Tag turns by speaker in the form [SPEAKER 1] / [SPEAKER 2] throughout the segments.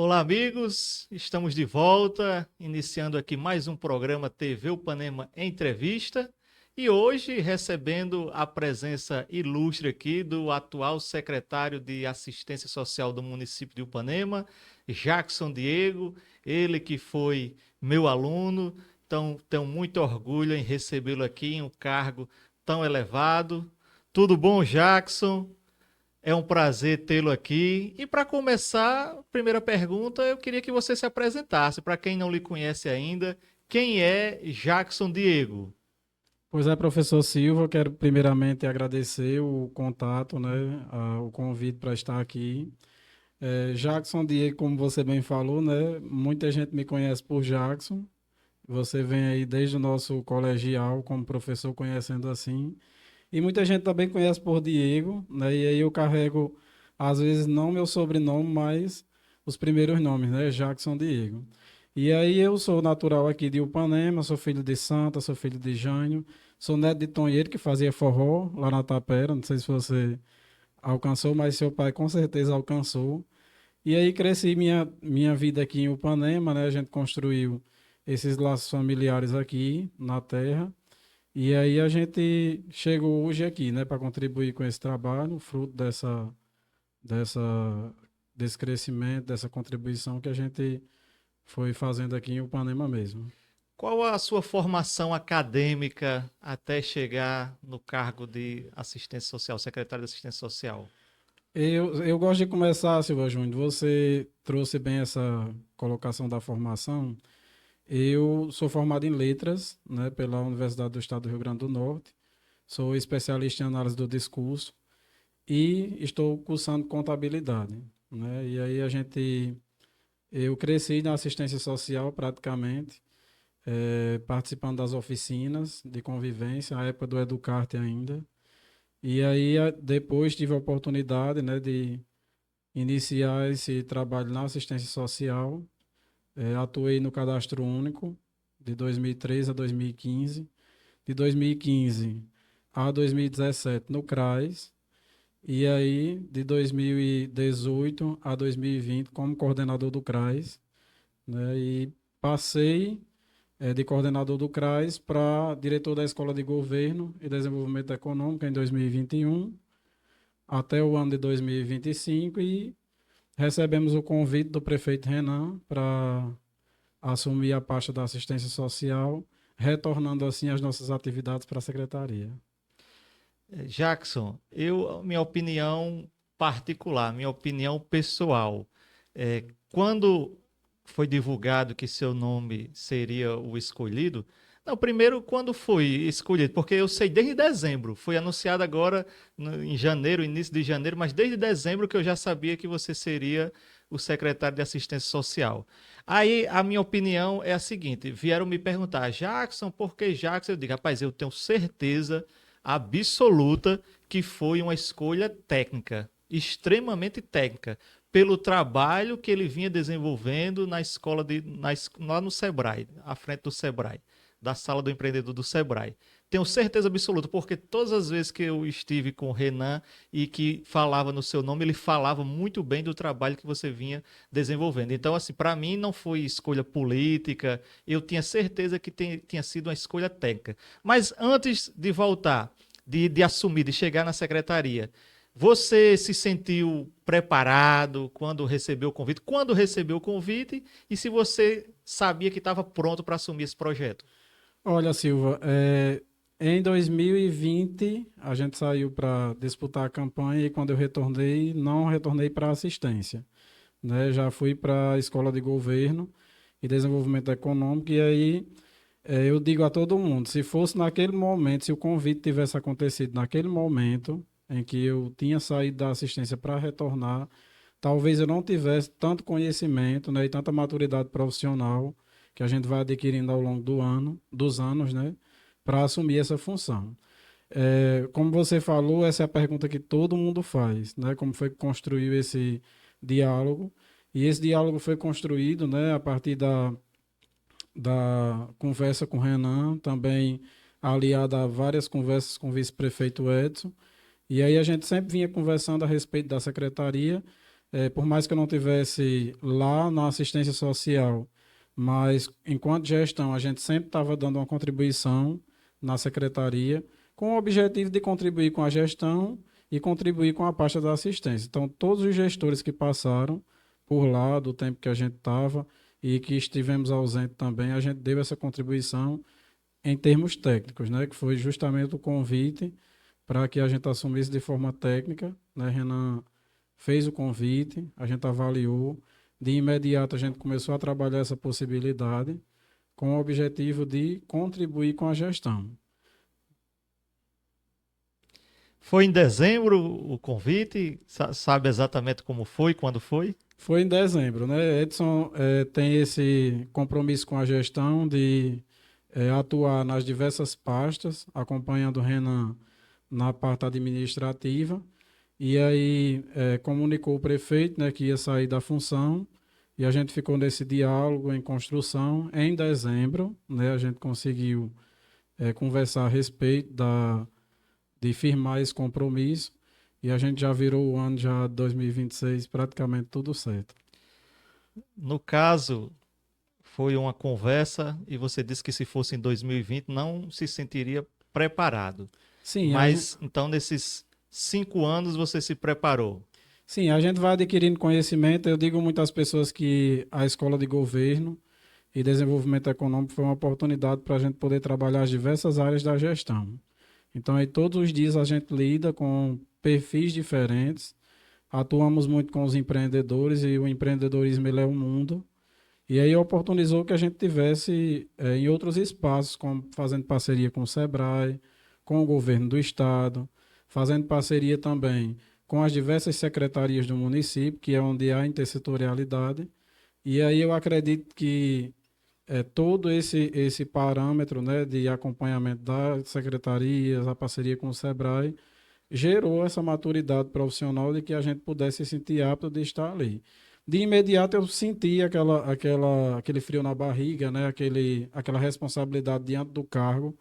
[SPEAKER 1] Olá, amigos. Estamos de volta, iniciando aqui mais um programa TV Upanema Entrevista. E hoje recebendo a presença ilustre aqui do atual secretário de Assistência Social do município de Upanema, Jackson Diego, ele que foi meu aluno. Então, tenho muito orgulho em recebê-lo aqui em um cargo tão elevado. Tudo bom, Jackson? É um prazer tê-lo aqui. E para começar, a primeira pergunta, eu queria que você se apresentasse. Para quem não lhe conhece ainda, quem é Jackson Diego?
[SPEAKER 2] Pois é, professor Silva, quero primeiramente agradecer o contato, né, o convite para estar aqui. Jackson Diego, como você bem falou, né, muita gente me conhece por Jackson. Você vem aí desde o nosso colegial como professor conhecendo assim. E muita gente também conhece por Diego, né, e aí eu carrego, às vezes, não meu sobrenome, mas os primeiros nomes, né, Jackson Diego. E aí eu sou natural aqui de Upanema, sou filho de Santa, sou filho de Jânio, sou neto de Tonheiro, que fazia forró lá na Tapera, não sei se você alcançou, mas seu pai com certeza alcançou. E aí cresci minha vida aqui em Upanema, né? A gente construiu esses laços familiares aqui na terra. E aí a gente chegou hoje aqui, né, para contribuir com esse trabalho, fruto dessa, desse crescimento, dessa contribuição que a gente foi fazendo aqui em Upanema mesmo.
[SPEAKER 1] Qual a sua formação acadêmica até chegar no cargo de assistência social, secretário de assistência social?
[SPEAKER 2] Eu gosto de começar, Silva Júnior. Você trouxe bem essa colocação da formação. Eu sou formado em letras, né, pela Universidade do Estado do Rio Grande do Norte. Sou especialista em análise do discurso e estou cursando contabilidade, né? E aí eu cresci na assistência social praticamente, participando das oficinas de convivência, a época do Educarte ainda. E aí depois tive a oportunidade, né, de iniciar esse trabalho na assistência social. Atuei no Cadastro Único de 2013 a 2015, de 2015 a 2017 no CRAS, e aí de 2018 a 2020 como coordenador do CRAS, né? E passei de coordenador do CRAS para diretor da Escola de Governo e Desenvolvimento Econômico em 2021 até o ano de 2025 e recebemos o convite do prefeito Renan para assumir a pasta da assistência social, retornando assim as nossas atividades para a secretaria.
[SPEAKER 1] Jackson, minha opinião particular, minha opinião pessoal, quando foi divulgado que seu nome seria o escolhido, não, primeiro quando foi escolhido, porque eu sei desde dezembro, foi anunciado agora em janeiro, início de janeiro, mas desde dezembro que eu já sabia que você seria o secretário de assistência social. Aí a minha opinião é a seguinte: vieram me perguntar, Jackson, por que Jackson? Eu digo, rapaz, eu tenho certeza absoluta que foi uma escolha técnica, extremamente técnica, pelo trabalho que ele vinha desenvolvendo na escola lá no Sebrae, à frente do Sebrae, da sala do empreendedor do Sebrae. Tenho certeza absoluta, porque todas as vezes que eu estive com o Renan e que falava no seu nome, ele falava muito bem do trabalho que você vinha desenvolvendo. Então, assim, para mim não foi escolha política, eu tinha certeza que tinha sido uma escolha técnica. Mas antes de voltar, de assumir, de chegar na secretaria, você se sentiu preparado quando recebeu o convite? Quando recebeu o convite e se você sabia que estava pronto para assumir esse projeto?
[SPEAKER 2] Olha, Silva, em 2020 a gente saiu para disputar a campanha e quando eu retornei, não retornei para assistência, né? Já fui para a Escola de Governo e Desenvolvimento Econômico e aí eu digo a todo mundo, se fosse naquele momento, se o convite tivesse acontecido naquele momento em que eu tinha saído da assistência para retornar, talvez eu não tivesse tanto conhecimento, né, e tanta maturidade profissional que a gente vai adquirindo ao longo dos anos, né, para assumir essa função. Como você falou, essa é a pergunta que todo mundo faz, né, como foi que construiu esse diálogo? E esse diálogo foi construído, né, a partir da conversa com o Renan, também aliada a várias conversas com o vice-prefeito Edson. E aí a gente sempre vinha conversando a respeito da secretaria, por mais que eu não tivesse lá na assistência social, mas enquanto gestão, a gente sempre estava dando uma contribuição na secretaria, com o objetivo de contribuir com a gestão e contribuir com a pasta da assistência. Então, todos os gestores que passaram por lá, do tempo que a gente estava e que estivemos ausentes também, a gente deu essa contribuição em termos técnicos, né? Que foi justamente o convite para que a gente assumisse de forma técnica, né? Renan fez o convite, a gente avaliou, de imediato a gente começou a trabalhar essa possibilidade com o objetivo de contribuir com a gestão.
[SPEAKER 1] Foi em dezembro o convite? Sabe exatamente como foi, quando foi?
[SPEAKER 2] Foi em dezembro, né? Edson tem esse compromisso com a gestão de atuar nas diversas pastas, acompanhando o Renan na parte administrativa, e aí comunicou o prefeito, né, que ia sair da função, e a gente ficou nesse diálogo em construção. Em dezembro, né, a gente conseguiu conversar a respeito de firmar esse compromisso, e a gente já virou o ano já 2026 praticamente tudo certo.
[SPEAKER 1] No caso, foi uma conversa e você disse que se fosse em 2020 não se sentiria preparado.
[SPEAKER 2] Sim,
[SPEAKER 1] Mas então nesses 5 anos você se preparou.
[SPEAKER 2] sim, a gente vai adquirindo conhecimento. Eu digo muitas pessoas que a escola de governo e desenvolvimento econômico foi uma oportunidade para a gente poder trabalhar as diversas áreas da gestão. Então, aí todos os dias a gente lida com perfis diferentes, atuamos muito com os empreendedores e o empreendedorismo ele é um mundo. E aí oportunizou que a gente tivesse em outros espaços, como fazendo parceria com o Sebrae, com o governo do estado, fazendo parceria também com as diversas secretarias do município, que é onde há intersetorialidade. E aí eu acredito que todo esse parâmetro, né, de acompanhamento das secretarias, a parceria com o Sebrae, gerou essa maturidade profissional de que a gente pudesse se sentir apto de estar ali. De imediato eu senti aquele frio na barriga, né? Aquela responsabilidade diante do cargo,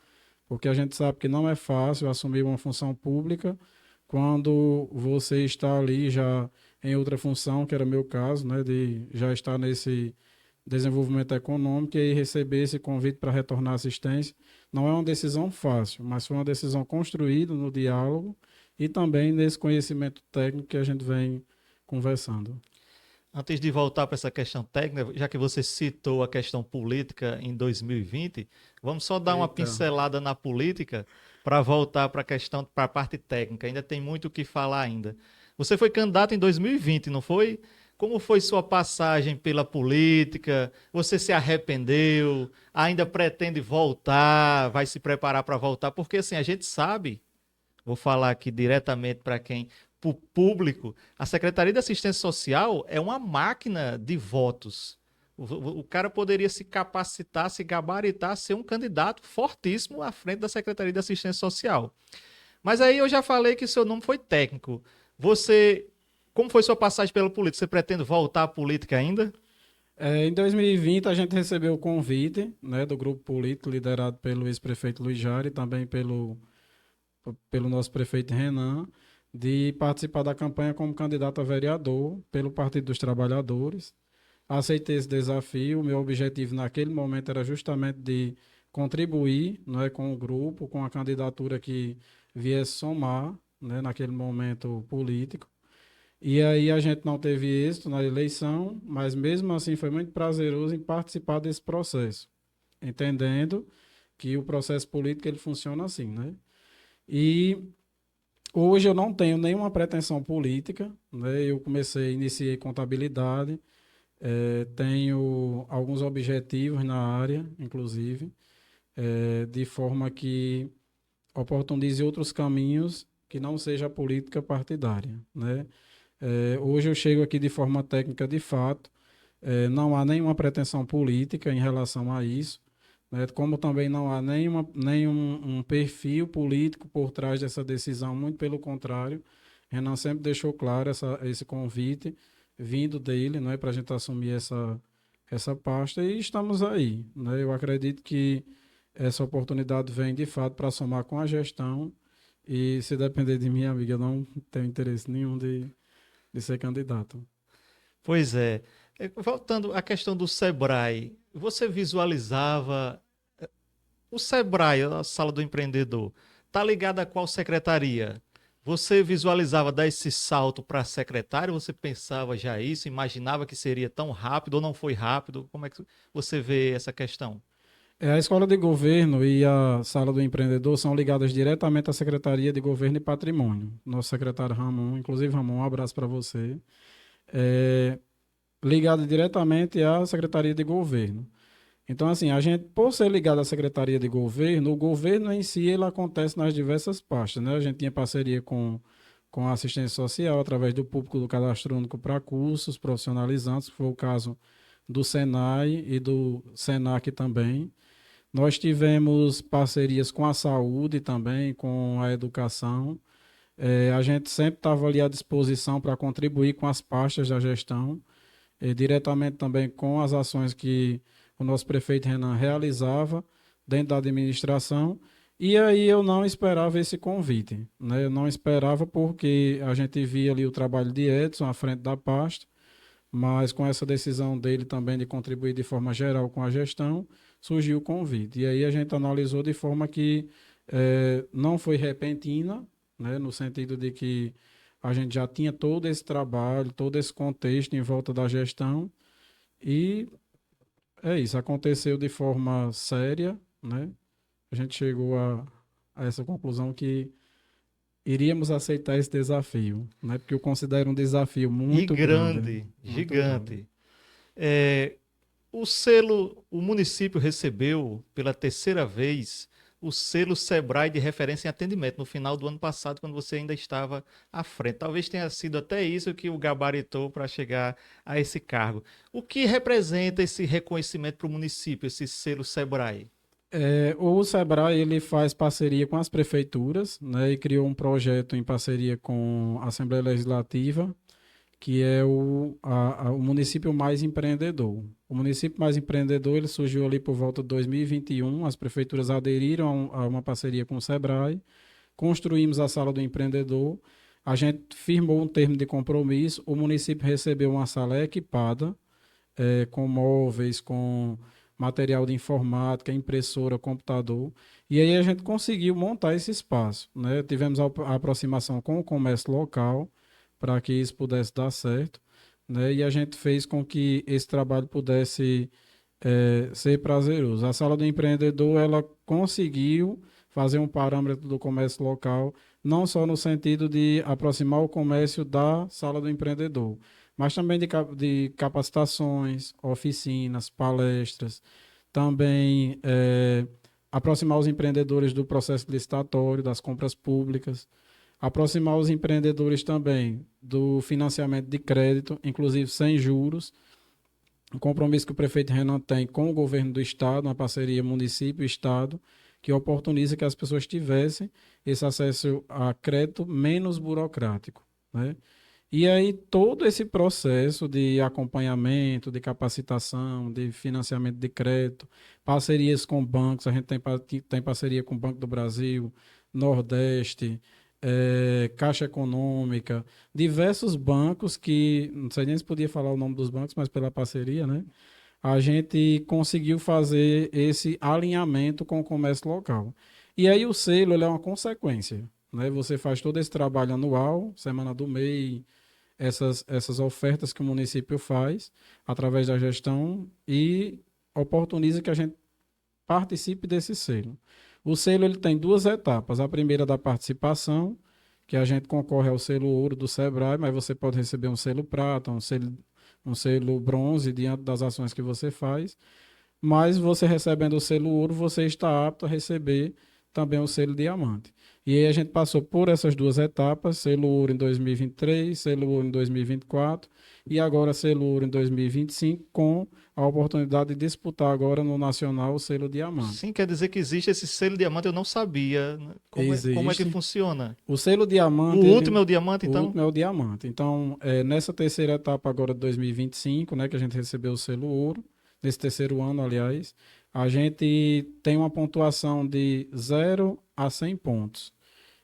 [SPEAKER 2] porque a gente sabe que não é fácil assumir uma função pública quando você está ali já em outra função, que era meu caso, né? De já estar nesse desenvolvimento econômico e aí receber esse convite para retornar à assistência. Não é uma decisão fácil, mas foi uma decisão construída no diálogo e também nesse conhecimento técnico que a gente vem conversando.
[SPEAKER 1] Antes de voltar para essa questão técnica, já que você citou a questão política em 2020, vamos só dar uma
[SPEAKER 2] Eita.
[SPEAKER 1] pincelada na política para voltar para a questão, para a parte técnica. Ainda tem muito o que falar ainda. Você foi candidato em 2020, não foi? Como foi sua passagem pela política? Você se arrependeu? Ainda pretende voltar? Vai se preparar para voltar? Porque assim, a gente sabe, vou falar aqui diretamente para quem, para o público, a Secretaria de Assistência Social é uma máquina de votos. O cara poderia se capacitar, se gabaritar, ser um candidato fortíssimo à frente da Secretaria de Assistência Social. Mas aí eu já falei que seu nome foi técnico. Você, como foi sua passagem pela política? Você pretende voltar à política ainda?
[SPEAKER 2] Em 2020 a gente recebeu o convite, né, do grupo político liderado pelo ex-prefeito Luiz Jari e também pelo nosso prefeito Renan, de participar da campanha como candidato a vereador pelo Partido dos Trabalhadores. Aceitei esse desafio. O meu objetivo naquele momento era justamente de contribuir, não é, com o grupo, com a candidatura que viesse somar, né, naquele momento político. E aí a gente não teve êxito na eleição, mas mesmo assim foi muito prazeroso em participar desse processo, entendendo que o processo político ele funciona assim, né? E hoje eu não tenho nenhuma pretensão política, né? Iniciei contabilidade, tenho alguns objetivos na área, inclusive, de forma que oportunize outros caminhos que não seja a política partidária, né? Hoje eu chego aqui de forma técnica de fato, não há nenhuma pretensão política em relação a isso, né? Como também não há nenhum perfil político por trás dessa decisão, muito pelo contrário, Renan sempre deixou claro esse convite vindo dele, né, para a gente assumir essa pasta e estamos aí, né? Eu acredito que essa oportunidade vem de fato para somar com a gestão e se depender de mim, amiga, eu não tenho interesse nenhum de ser candidato.
[SPEAKER 1] Pois é. Voltando à questão do Sebrae, você visualizava o Sebrae, a sala do empreendedor, está ligado a qual secretaria? Você visualizava dar esse salto para secretário? Você pensava já isso? Imaginava que seria tão rápido ou não foi rápido? Como é que você vê essa questão?
[SPEAKER 2] A Escola de Governo e a Sala do Empreendedor são ligadas diretamente à Secretaria de Governo e Patrimônio. Nosso secretário Ramon, inclusive Ramon, um abraço para você. É ligado diretamente à Secretaria de Governo. Então, assim, a gente, por ser ligado à Secretaria de Governo, o governo em si, ele acontece nas diversas pastas, né? A gente tinha parceria com a assistência social, através do público do cadastro único para cursos profissionalizantes, que foi o caso do Senai e do Senac também. Nós tivemos parcerias com a saúde também, com a educação. A gente sempre estava ali à disposição para contribuir com as pastas da gestão, diretamente também com as ações que o nosso prefeito Renan realizava dentro da administração. E aí eu não esperava esse convite, né? Eu não esperava porque a gente via ali o trabalho de Edson à frente da pasta, mas com essa decisão dele também de contribuir de forma geral com a gestão, surgiu o convite. E aí a gente analisou de forma que não foi repentina, né, no sentido de que a gente já tinha todo esse trabalho, todo esse contexto em volta da gestão, e é isso, aconteceu de forma séria, né? A gente chegou a essa conclusão que iríamos aceitar esse desafio, né? Porque eu considero um desafio
[SPEAKER 1] E
[SPEAKER 2] muito grande,
[SPEAKER 1] grande,
[SPEAKER 2] muito grande.
[SPEAKER 1] gigante. É, o selo, o município recebeu pela terceira vez o selo Sebrae de referência em atendimento no final do ano passado, quando você ainda estava à frente. Talvez tenha sido até isso que o gabaritou para chegar a esse cargo. O que representa esse reconhecimento para o município, esse selo Sebrae?
[SPEAKER 2] O Sebrae ele faz parceria com as prefeituras, né, e criou um projeto em parceria com a Assembleia Legislativa, que é o município mais empreendedor. O município mais empreendedor ele surgiu ali por volta de 2021. As prefeituras aderiram a uma parceria com o Sebrae, construímos a sala do empreendedor, a gente firmou um termo de compromisso, o município recebeu uma sala equipada, com móveis, com material de informática, impressora, computador. E aí a gente conseguiu montar esse espaço, né? Tivemos a aproximação com o comércio local para que isso pudesse dar certo, né? E a gente fez com que esse trabalho pudesse ser prazeroso. A sala do empreendedor, ela conseguiu fazer um parâmetro do comércio local, não só no sentido de aproximar o comércio da sala do empreendedor, mas também de capacitações, oficinas, palestras, também aproximar os empreendedores do processo licitatório, das compras públicas, aproximar os empreendedores também do financiamento de crédito, inclusive sem juros, um compromisso que o prefeito Renan tem com o governo do estado, uma parceria município-estado, que oportuniza que as pessoas tivessem esse acesso a crédito menos burocrático, né? E aí todo esse processo de acompanhamento, de capacitação, de financiamento de crédito, parcerias com bancos, a gente tem parceria com o Banco do Brasil, Nordeste, Caixa Econômica, diversos bancos que, não sei nem se podia falar o nome dos bancos, mas pela parceria, né? A gente conseguiu fazer esse alinhamento com o comércio local. E aí o selo ele é uma consequência, né? Você faz todo esse trabalho anual, Semana do MEI, essas ofertas que o município faz através da gestão e oportuniza que a gente participe desse selo. O selo ele tem duas etapas. A primeira da participação, que a gente concorre ao selo ouro do Sebrae, mas você pode receber um selo prata, um selo bronze diante das ações que você faz. Mas você recebendo o selo ouro, você está apto a receber também o selo diamante. E aí a gente passou por essas duas etapas, selo ouro em 2023, selo ouro em 2024 e agora selo ouro em 2025, com a oportunidade de disputar agora no Nacional o selo diamante.
[SPEAKER 1] Sim, quer dizer que existe esse selo diamante, eu não sabia, né? Como é que
[SPEAKER 2] Existe.
[SPEAKER 1] funciona?
[SPEAKER 2] O selo diamante,
[SPEAKER 1] O último é o diamante,
[SPEAKER 2] o
[SPEAKER 1] então?
[SPEAKER 2] último é o diamante. Então, nessa terceira etapa agora de 2025, né, que a gente recebeu o selo ouro, nesse terceiro ano, aliás, a gente tem uma pontuação de 0 a 100 pontos.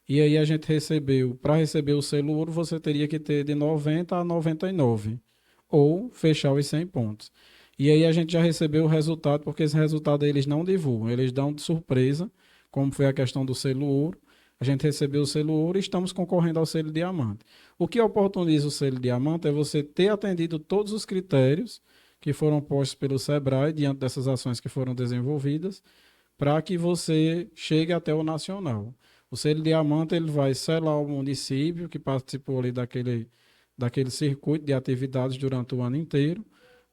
[SPEAKER 2] E aí a gente recebeu, para receber o selo ouro, você teria que ter de 90 a 99. ou fechar os 100 pontos. E aí a gente já recebeu o resultado, porque esse resultado eles não divulgam, eles dão de surpresa, como foi a questão do selo ouro. A gente recebeu o selo ouro e estamos concorrendo ao selo diamante. O que oportuniza o selo diamante é você ter atendido todos os critérios que foram postos pelo Sebrae diante dessas ações que foram desenvolvidas, para que você chegue até o nacional. O selo diamante ele vai selar o município que participou ali daquele circuito de atividades durante o ano inteiro,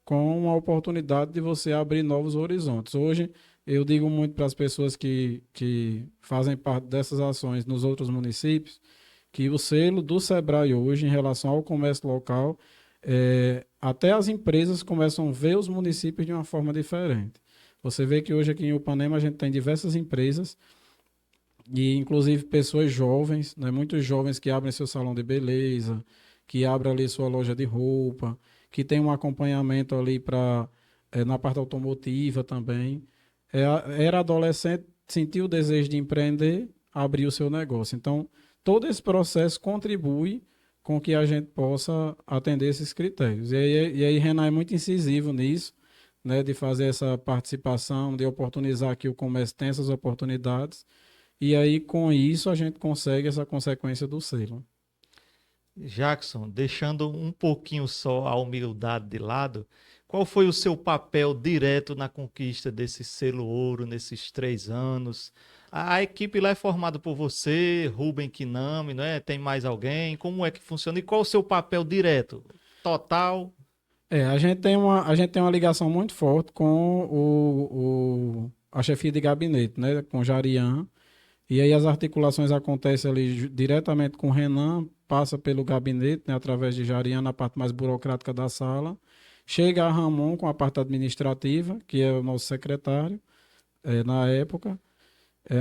[SPEAKER 2] com a oportunidade de você abrir novos horizontes. Hoje, eu digo muito para as pessoas que fazem parte dessas ações nos outros municípios, que o selo do Sebrae hoje, em relação ao comércio local, até as empresas começam a ver os municípios de uma forma diferente. Você vê que hoje aqui em Upanema a gente tem diversas empresas e inclusive pessoas jovens, né, muitos jovens que abrem seu salão de beleza, que abrem ali sua loja de roupa, que tem um acompanhamento ali na parte automotiva também. Era adolescente, sentiu o desejo de empreender, abriu o seu negócio. Então, todo esse processo contribui com que a gente possa atender esses critérios. E aí Renan é muito incisivo nisso, né, de fazer essa participação, de oportunizar que o comércio tenha essas oportunidades. E aí, com isso, a gente consegue essa consequência do selo.
[SPEAKER 1] Jackson, deixando um pouquinho só a humildade de lado, qual foi o seu papel direto na conquista desse selo ouro nesses 3 anos? A equipe lá é formada por você, Rubem Kinami, não é? Tem mais alguém? Como é que funciona? E qual o seu papel direto? Total?
[SPEAKER 2] A gente tem uma ligação muito forte com a chefia de gabinete, né, com o Jarian. E aí as articulações acontecem ali diretamente com o Renan, passa pelo gabinete, né, através de Jarian, na parte mais burocrática da sala. Chega a Ramon com a parte administrativa, que é o nosso secretário, na época,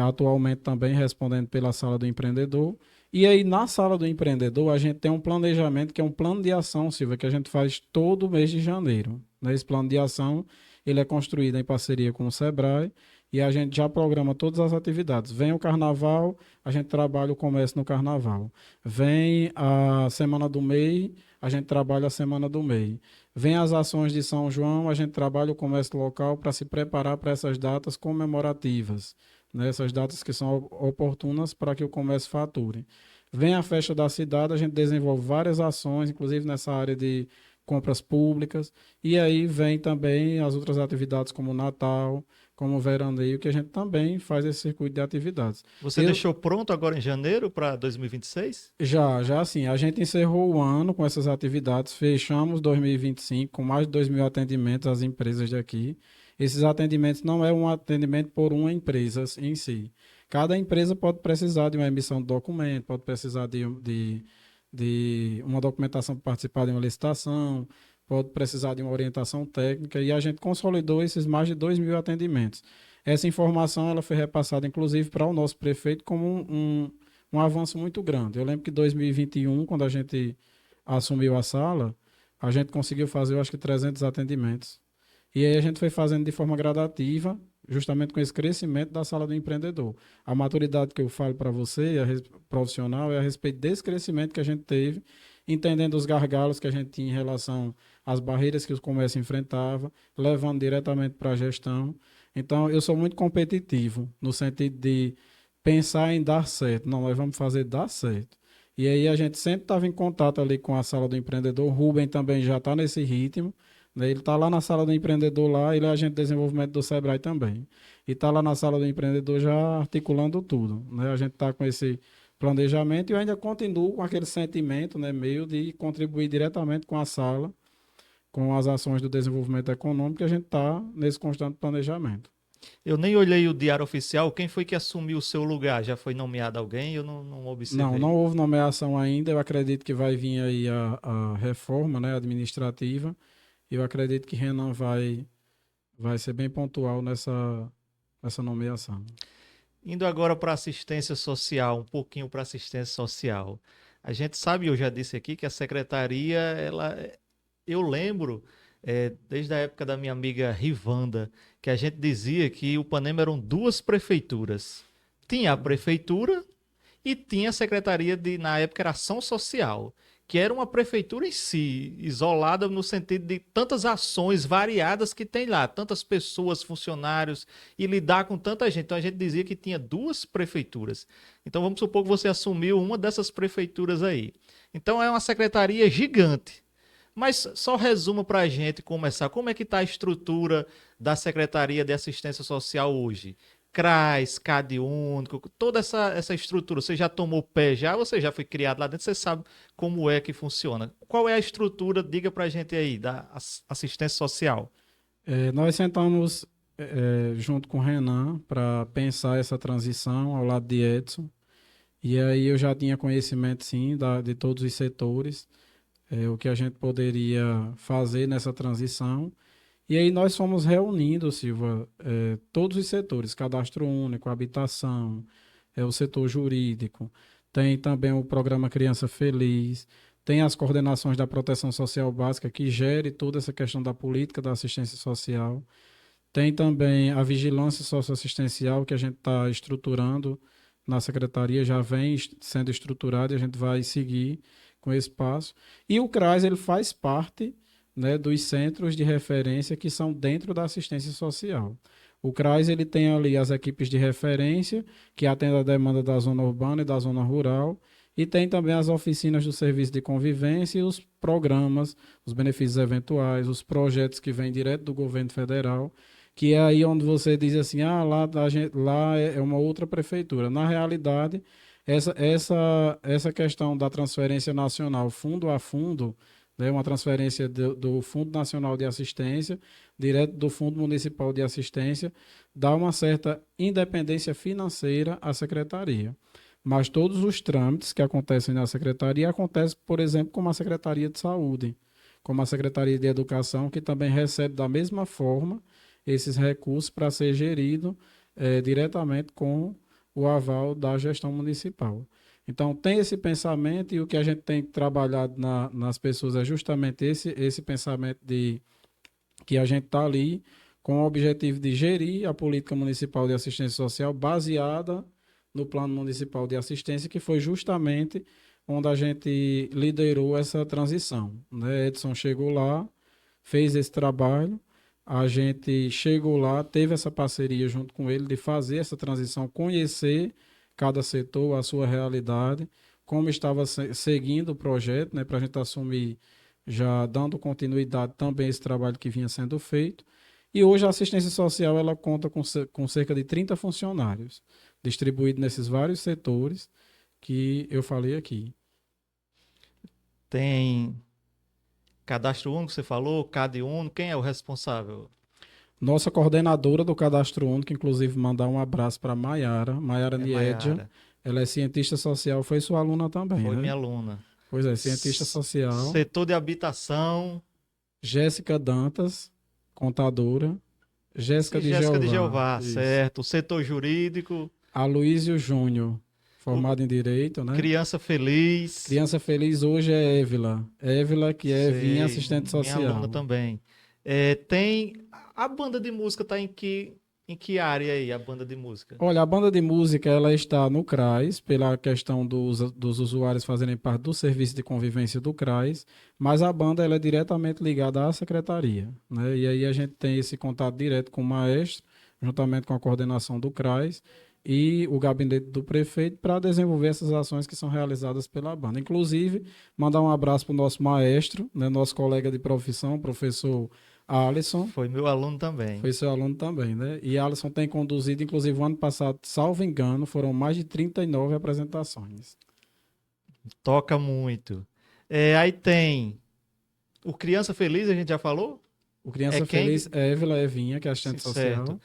[SPEAKER 2] atualmente também respondendo pela sala do empreendedor. E aí, na sala do empreendedor, a gente tem um planejamento, que é um plano de ação, Silvia, que a gente faz todo mês de janeiro. Né? Esse plano de ação, ele é construído em parceria com o Sebrae, e a gente já programa todas as atividades. Vem o carnaval, a gente trabalha o comércio no carnaval. Vem a semana do MEI, a gente trabalha a semana do MEI. Vem as ações de São João, a gente trabalha o comércio local para se preparar para essas datas comemorativas, né? Essas datas que são oportunas para que o comércio fature. Vem a festa da cidade, a gente desenvolve várias ações, inclusive nessa área de compras públicas, e aí vem também as outras atividades como o Natal, como o veraneio, que a gente também faz esse circuito de atividades.
[SPEAKER 1] Você deixou pronto agora em janeiro para 2026?
[SPEAKER 2] Já assim, a gente encerrou o ano com essas atividades, fechamos 2025 com mais de 2.000 atendimentos às empresas daqui. Esses atendimentos não é um atendimento por uma empresa em si. Cada empresa pode precisar de uma emissão de documento, pode precisar de uma documentação para participar de uma licitação, pode precisar de uma orientação técnica, e a gente consolidou esses mais de 2.000 atendimentos. Essa informação ela foi repassada, inclusive, para o nosso prefeito como um avanço muito grande. Eu lembro que em 2021, quando a gente assumiu a sala, a gente conseguiu fazer, eu acho que 300 atendimentos. E aí a gente foi fazendo de forma gradativa, justamente com esse crescimento da sala do empreendedor. A maturidade que eu falo para você, profissional, é a respeito desse crescimento que a gente teve, entendendo os gargalos que a gente tinha em relação às barreiras que o comércio enfrentava, levando diretamente para a gestão. Então, eu sou muito competitivo, no sentido de pensar em dar certo. Não, nós vamos fazer dar certo. E aí a gente sempre estava em contato ali com a sala do empreendedor. O Rubem também já está nesse ritmo, né? Ele está lá na sala do empreendedor lá, ele é agente de desenvolvimento do Sebrae também. E está lá na sala do empreendedor já articulando tudo, né? A gente está com esse planejamento e eu ainda continuo com aquele sentimento, né, meio de contribuir diretamente com a sala, com as ações do desenvolvimento econômico, e a gente está nesse constante planejamento.
[SPEAKER 1] Eu nem olhei o diário oficial. Quem foi que assumiu o seu lugar? Já foi nomeado alguém? Eu não
[SPEAKER 2] Não,
[SPEAKER 1] observei.
[SPEAKER 2] não houve nomeação ainda. Eu acredito que vai vir aí a reforma, né, administrativa. Eu acredito que Renan vai ser bem pontual nessa nomeação.
[SPEAKER 1] Indo agora para assistência social, um pouquinho para assistência social. A gente sabe, eu já disse aqui, que a secretaria, eu lembro, desde a época da minha amiga Rivanda, que a gente dizia que o Ipanema eram duas prefeituras. Tinha a prefeitura e tinha a secretaria na época era Ação Social, que era uma prefeitura em si, isolada no sentido de tantas ações variadas que tem lá, tantas pessoas, funcionários, e lidar com tanta gente. Então a gente dizia que tinha duas prefeituras. Então vamos supor que você assumiu uma dessas prefeituras aí. Então é uma secretaria gigante. Mas só resuma para a gente começar. Como é que está a estrutura da Secretaria de Assistência Social hoje? CRAS, CAD único, toda essa estrutura. Você já tomou pé já? Você já foi criado lá dentro? Você sabe como é que funciona? Qual é a estrutura? Diga para a gente aí, da assistência social.
[SPEAKER 2] Nós sentamos junto com o Renan para pensar essa transição ao lado de Edson. E aí eu já tinha conhecimento, sim, de todos os setores, o que a gente poderia fazer nessa transição. E aí nós fomos reunindo, Silva, todos os setores, cadastro único, habitação, o setor jurídico, tem também o programa Criança Feliz, tem as coordenações da proteção social básica que gere toda essa questão da política da assistência social, tem também a vigilância socioassistencial que a gente está estruturando na secretaria, já vem sendo estruturado e a gente vai seguir com esse passo. E o CRAS, ele faz parte, né, dos centros de referência que são dentro da assistência social. O CRAS, ele tem ali as equipes de referência que atendem a demanda da zona urbana e da zona rural, e tem também as oficinas do serviço de convivência e os programas, os benefícios eventuais, os projetos que vêm direto do governo federal, que é aí onde você diz assim, lá é uma outra prefeitura. Na realidade, essa questão da transferência nacional fundo a fundo, né, uma transferência do Fundo Nacional de Assistência, direto do Fundo Municipal de Assistência, dá uma certa independência financeira à secretaria. Mas todos os trâmites que acontecem na secretaria acontecem, por exemplo, como a Secretaria de Saúde, como a Secretaria de Educação, que também recebe da mesma forma esses recursos para ser gerido diretamente com o aval da gestão municipal. Então, tem esse pensamento e o que a gente tem trabalhado nas pessoas é justamente esse pensamento de que a gente está ali com o objetivo de gerir a política municipal de assistência social baseada no Plano Municipal de Assistência, que foi justamente onde a gente liderou essa transição, né? Edson chegou lá, fez esse trabalho, a gente chegou lá, teve essa parceria junto com ele de fazer essa transição, conhecer cada setor, a sua realidade, como estava seguindo o projeto, né, para a gente assumir, já dando continuidade também a esse trabalho que vinha sendo feito. E hoje a assistência social ela conta com cerca de 30 funcionários, distribuídos nesses vários setores que eu falei aqui.
[SPEAKER 1] Tem cadastro único, você falou, CAD único, quem é o responsável?
[SPEAKER 2] Nossa coordenadora do Cadastro Único, inclusive mandar um abraço para Maiara
[SPEAKER 1] É
[SPEAKER 2] Niedia.
[SPEAKER 1] Maiara.
[SPEAKER 2] Ela é cientista social, foi sua aluna também,
[SPEAKER 1] Foi
[SPEAKER 2] né?
[SPEAKER 1] minha aluna.
[SPEAKER 2] Pois é, cientista social.
[SPEAKER 1] Setor de habitação.
[SPEAKER 2] Jéssica Dantas, contadora. Jéssica de
[SPEAKER 1] Jéssica de
[SPEAKER 2] Jeová.
[SPEAKER 1] Jeová,
[SPEAKER 2] Isso.
[SPEAKER 1] certo. Setor jurídico.
[SPEAKER 2] Aloísio Júnior,
[SPEAKER 1] O
[SPEAKER 2] formado em Direito, né?
[SPEAKER 1] Criança Feliz.
[SPEAKER 2] Criança Feliz hoje é Évila. Évila, que é minha
[SPEAKER 1] Sei,
[SPEAKER 2] assistente
[SPEAKER 1] minha aluna
[SPEAKER 2] social.
[SPEAKER 1] também. Tem. A banda de música está em que área aí, a banda de música?
[SPEAKER 2] Olha, a banda de música ela está no CRAS, pela questão dos usuários fazerem parte do serviço de convivência do CRAS, mas a banda ela é diretamente ligada à secretaria, né? E aí a gente tem esse contato direto com o maestro, juntamente com a coordenação do CRAS e o gabinete do prefeito para desenvolver essas ações que são realizadas pela banda. Inclusive, mandar um abraço para o nosso maestro, né, nosso colega de profissão, professor Alisson.
[SPEAKER 1] Foi meu aluno também.
[SPEAKER 2] Foi seu aluno também, né? E Alisson tem conduzido, inclusive, o ano passado, salvo engano, foram mais de 39 apresentações.
[SPEAKER 1] Toca muito. Aí tem o Criança Feliz, a gente já falou?
[SPEAKER 2] O
[SPEAKER 1] É
[SPEAKER 2] Criança
[SPEAKER 1] quem?
[SPEAKER 2] Feliz é Évila Evinha, que é assistente
[SPEAKER 1] Certo.
[SPEAKER 2] social.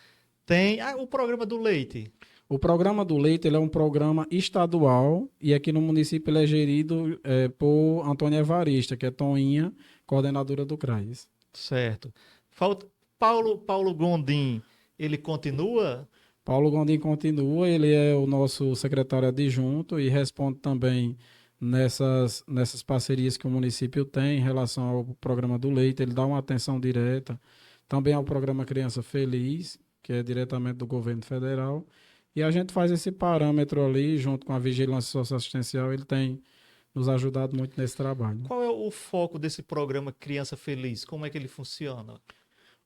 [SPEAKER 1] Tem o programa do leite.
[SPEAKER 2] O programa do leite ele é um programa estadual e aqui no município ele é gerido por Antônia Evarista, que é Toinha, coordenadora do CRAS.
[SPEAKER 1] Certo. Falta Paulo Gondim, ele continua?
[SPEAKER 2] Paulo Gondim continua, ele é o nosso secretário adjunto e responde também nessas parcerias que o município tem em relação ao programa do leite. Ele dá uma atenção direta também ao programa Criança Feliz, que é diretamente do governo federal. E a gente faz esse parâmetro ali, junto com a vigilância socioassistencial, ele tem nos ajudado muito nesse trabalho.
[SPEAKER 1] Qual é o foco desse programa Criança Feliz? Como é que ele funciona?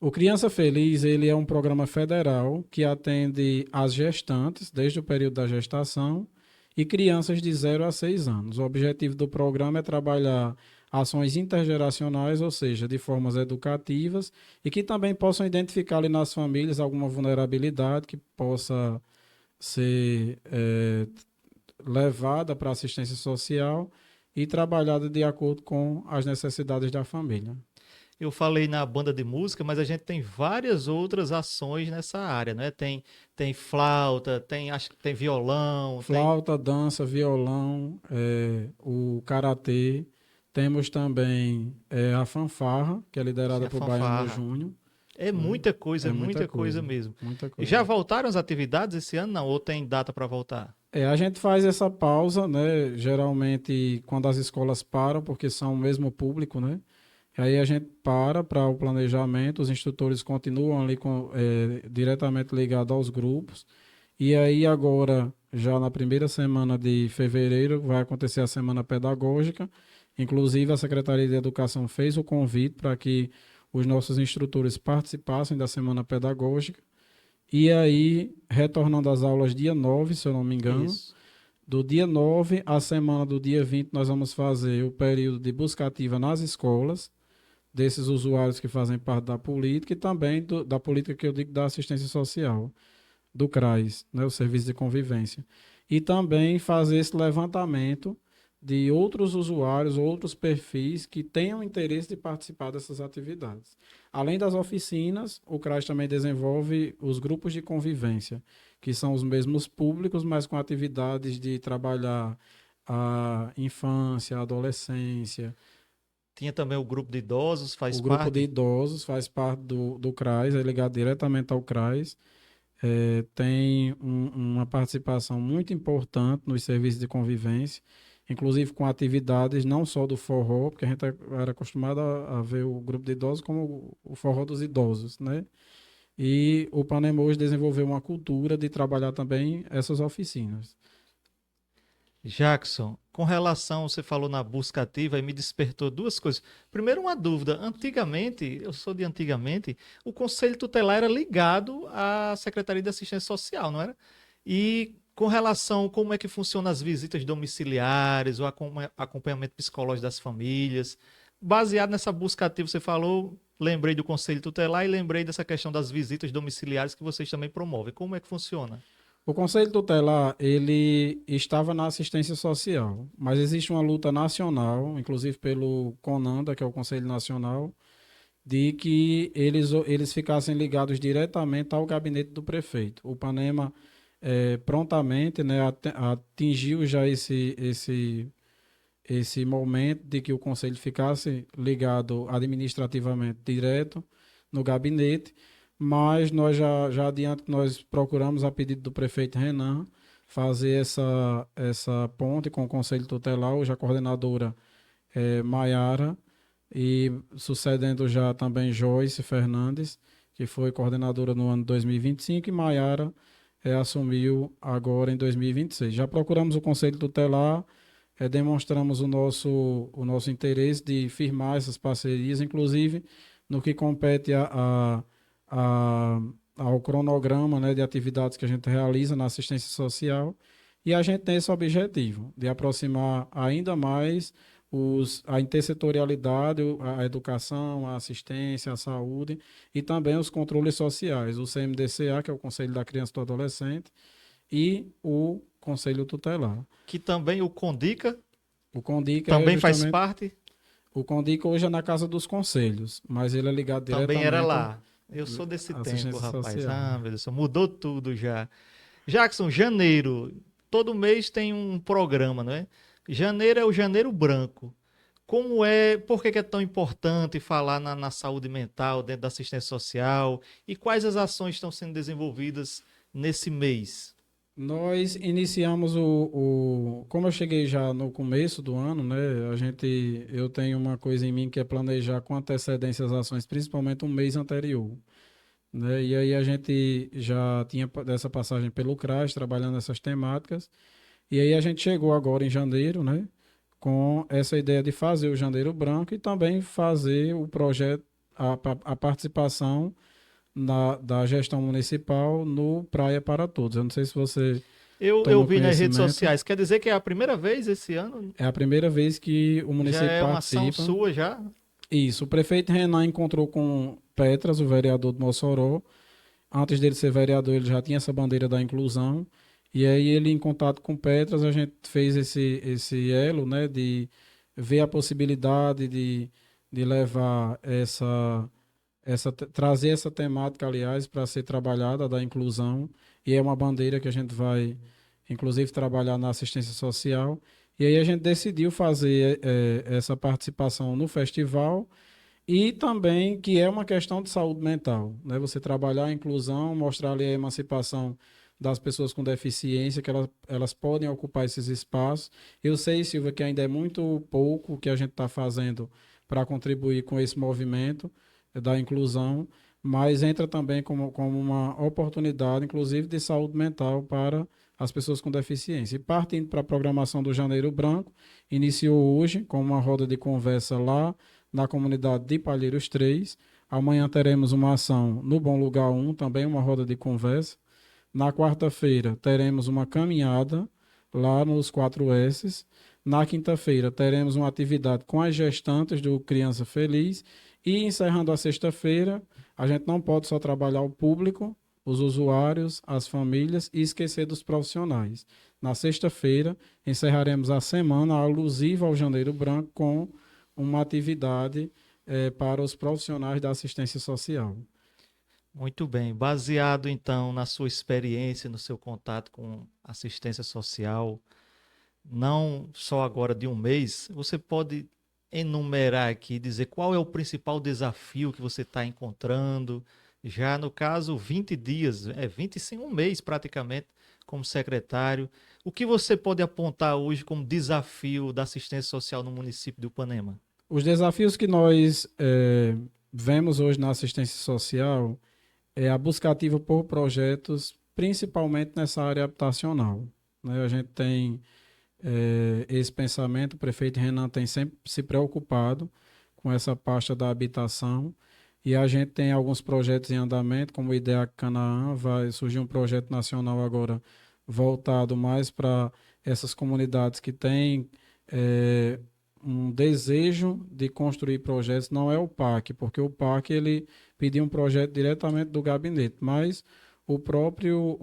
[SPEAKER 2] O Criança Feliz, ele é um programa federal que atende as gestantes, desde o período da gestação, e crianças de 0 a 6 anos. O objetivo do programa é trabalhar ações intergeracionais, ou seja, de formas educativas, e que também possam identificar ali nas famílias alguma vulnerabilidade que possa ser levada para a assistência social e trabalhada de acordo com as necessidades da família.
[SPEAKER 1] Eu falei na banda de música, mas a gente tem várias outras ações nessa área, né? Tem flauta, acho que tem violão, tem
[SPEAKER 2] Flauta, dança, violão, o karatê. Temos também a fanfarra, que é
[SPEAKER 1] sim,
[SPEAKER 2] liderada
[SPEAKER 1] a
[SPEAKER 2] por Baiano
[SPEAKER 1] fanfarra.
[SPEAKER 2] Júnior. Né?
[SPEAKER 1] É
[SPEAKER 2] É muita
[SPEAKER 1] muita coisa
[SPEAKER 2] coisa,
[SPEAKER 1] mesmo.
[SPEAKER 2] muita
[SPEAKER 1] E já
[SPEAKER 2] coisa.
[SPEAKER 1] voltaram as atividades esse ano, não? Ou tem data para voltar?
[SPEAKER 2] A gente faz essa pausa, né? Geralmente quando as escolas param, porque são o mesmo público, né? Aí a gente para o planejamento, os instrutores continuam ali diretamente ligados aos grupos. E aí agora, já na primeira semana de fevereiro, vai acontecer a semana pedagógica. Inclusive a Secretaria de Educação fez o convite para que os nossos instrutores participassem da semana pedagógica. E aí, retornando às aulas dia 9, se eu não me engano,
[SPEAKER 1] Isso.
[SPEAKER 2] do dia 9 à semana do dia 20, nós vamos fazer o período de busca ativa nas escolas, desses usuários que fazem parte da política e também da política que eu digo da assistência social, do CRAS, né, o Serviço de Convivência. E também fazer esse levantamento de outros usuários, outros perfis que tenham interesse de participar dessas atividades. Além das oficinas, o CRAS também desenvolve os grupos de convivência, que são os mesmos públicos, mas com atividades de trabalhar a infância, a adolescência.
[SPEAKER 1] Tinha também o grupo de idosos, faz
[SPEAKER 2] O grupo de
[SPEAKER 1] parte.
[SPEAKER 2] idosos faz parte do CRAS, é ligado diretamente ao CRAS. Tem uma participação muito importante nos serviços de convivência, inclusive com atividades não só do forró, porque a gente era acostumado a ver o grupo de idosos como o forró dos idosos, né? E o Panema hoje desenvolveu uma cultura de trabalhar também essas oficinas.
[SPEAKER 1] Jackson, com relação, você falou na busca ativa e me despertou duas coisas. Primeiro, uma dúvida. Antigamente, eu sou de antigamente, o Conselho Tutelar era ligado à Secretaria de Assistência Social, não era? E com relação a como é que funcionam as visitas domiciliares, o acompanhamento psicológico das famílias, baseado nessa busca ativa, você falou, lembrei do Conselho Tutelar e lembrei dessa questão das visitas domiciliares que vocês também promovem. Como é que funciona?
[SPEAKER 2] O Conselho Tutelar, ele estava na assistência social, mas existe uma luta nacional, inclusive pelo CONANDA, que é o Conselho Nacional, de que eles ficassem ligados diretamente ao gabinete do prefeito. O Panema prontamente, né, atingiu já esse momento de que o conselho ficasse ligado administrativamente direto no gabinete, mas nós já adiante nós procuramos, a pedido do prefeito Renan, fazer essa ponte com o Conselho Tutelar. Hoje a coordenadora é Maiara, e sucedendo já também Joyce Fernandes, que foi coordenadora no ano 2025, e Maiara assumiu agora em 2026. Já procuramos o Conselho Tutelar, demonstramos o nosso interesse de firmar essas parcerias, inclusive no que compete a- ao cronograma, né, de atividades que a gente realiza na assistência social, e a gente tem esse objetivo de aproximar ainda mais a intersetorialidade, a educação, a assistência, a saúde e também os controles sociais, o CMDCA, que é o Conselho da Criança e do Adolescente, e o Conselho Tutelar.
[SPEAKER 1] Que também o Condica
[SPEAKER 2] O CONDICA é
[SPEAKER 1] também faz
[SPEAKER 2] justamente.
[SPEAKER 1] parte.
[SPEAKER 2] O CONDICA hoje é na Casa dos Conselhos, mas ele é ligado
[SPEAKER 1] Também era
[SPEAKER 2] diretamente
[SPEAKER 1] lá. Eu sou desse
[SPEAKER 2] à
[SPEAKER 1] tempo,
[SPEAKER 2] assistência
[SPEAKER 1] rapaz.
[SPEAKER 2] social.
[SPEAKER 1] Ah, meu Deus, mudou tudo já. Jackson, janeiro. Todo mês tem um programa, não é? Janeiro é o janeiro branco. Como é, por que que é tão importante falar na saúde mental, dentro da assistência social? E quais as ações estão sendo desenvolvidas nesse mês?
[SPEAKER 2] Nós iniciamos como eu cheguei já no começo do ano, né? Eu tenho uma coisa em mim que é planejar com antecedência as ações, principalmente um mês anterior, né? E aí a gente já tinha dessa passagem pelo CRAS, trabalhando essas temáticas. E aí a gente chegou agora em janeiro, né? com essa ideia de fazer o Janeiro Branco e também fazer o projeto, a participação da gestão municipal no Praia para Todos. Eu não sei se você
[SPEAKER 1] Eu
[SPEAKER 2] toma
[SPEAKER 1] vi nas redes
[SPEAKER 2] conhecimento.
[SPEAKER 1] sociais. Quer dizer que é a primeira vez esse ano?
[SPEAKER 2] É a primeira vez que o
[SPEAKER 1] Já
[SPEAKER 2] município
[SPEAKER 1] é uma ação
[SPEAKER 2] participa.
[SPEAKER 1] sua já?
[SPEAKER 2] Isso, o prefeito Renan encontrou com Petras, o vereador de Mossoró. Antes dele ser vereador, ele já tinha essa bandeira da inclusão. E aí ele, em contato com Petras, a gente fez esse elo, né, de ver a possibilidade de levar trazer essa temática, aliás, para ser trabalhada da inclusão. E é uma bandeira que a gente vai, inclusive, trabalhar na assistência social. E aí a gente decidiu fazer essa participação no festival e também que é uma questão de saúde mental, né? Você trabalhar a inclusão, mostrar ali a emancipação das pessoas com deficiência, que elas podem ocupar esses espaços. Eu sei, Silvia, que ainda é muito pouco o que a gente está fazendo para contribuir com esse movimento da inclusão, mas entra também como uma oportunidade, inclusive, de saúde mental para as pessoas com deficiência. E partindo para a programação do Janeiro Branco, iniciou hoje com uma roda de conversa lá na comunidade de Palheiros 3. Amanhã teremos uma ação no Bom Lugar 1, também uma roda de conversa. Na quarta-feira teremos uma caminhada lá nos 4S. Na quinta-feira teremos uma atividade com as gestantes do Criança Feliz. E encerrando a sexta-feira, a gente não pode só trabalhar o público, os usuários, as famílias e esquecer dos profissionais. Na sexta-feira, encerraremos a semana alusiva ao Janeiro Branco com uma atividade para os profissionais da assistência social.
[SPEAKER 1] Muito bem. Baseado, então, na sua experiência, no seu contato com assistência social, não só agora de um mês, você pode enumerar aqui, dizer qual é o principal desafio que você está encontrando, já no caso, 20 dias, 25, um mês praticamente, como secretário. O que você pode apontar hoje como desafio da assistência social no município de Upanema?
[SPEAKER 2] Os desafios que nós vemos hoje na assistência social é a busca ativa por projetos, principalmente nessa área habitacional, né? A gente tem esse pensamento, o prefeito Renan tem sempre se preocupado com essa pasta da habitação e a gente tem alguns projetos em andamento, como o IDEA Canaã, vai surgir um projeto nacional agora voltado mais para essas comunidades que têm um desejo de construir projetos, não é o PAC, porque o PAC ele pediu um projeto diretamente do gabinete, mas o próprio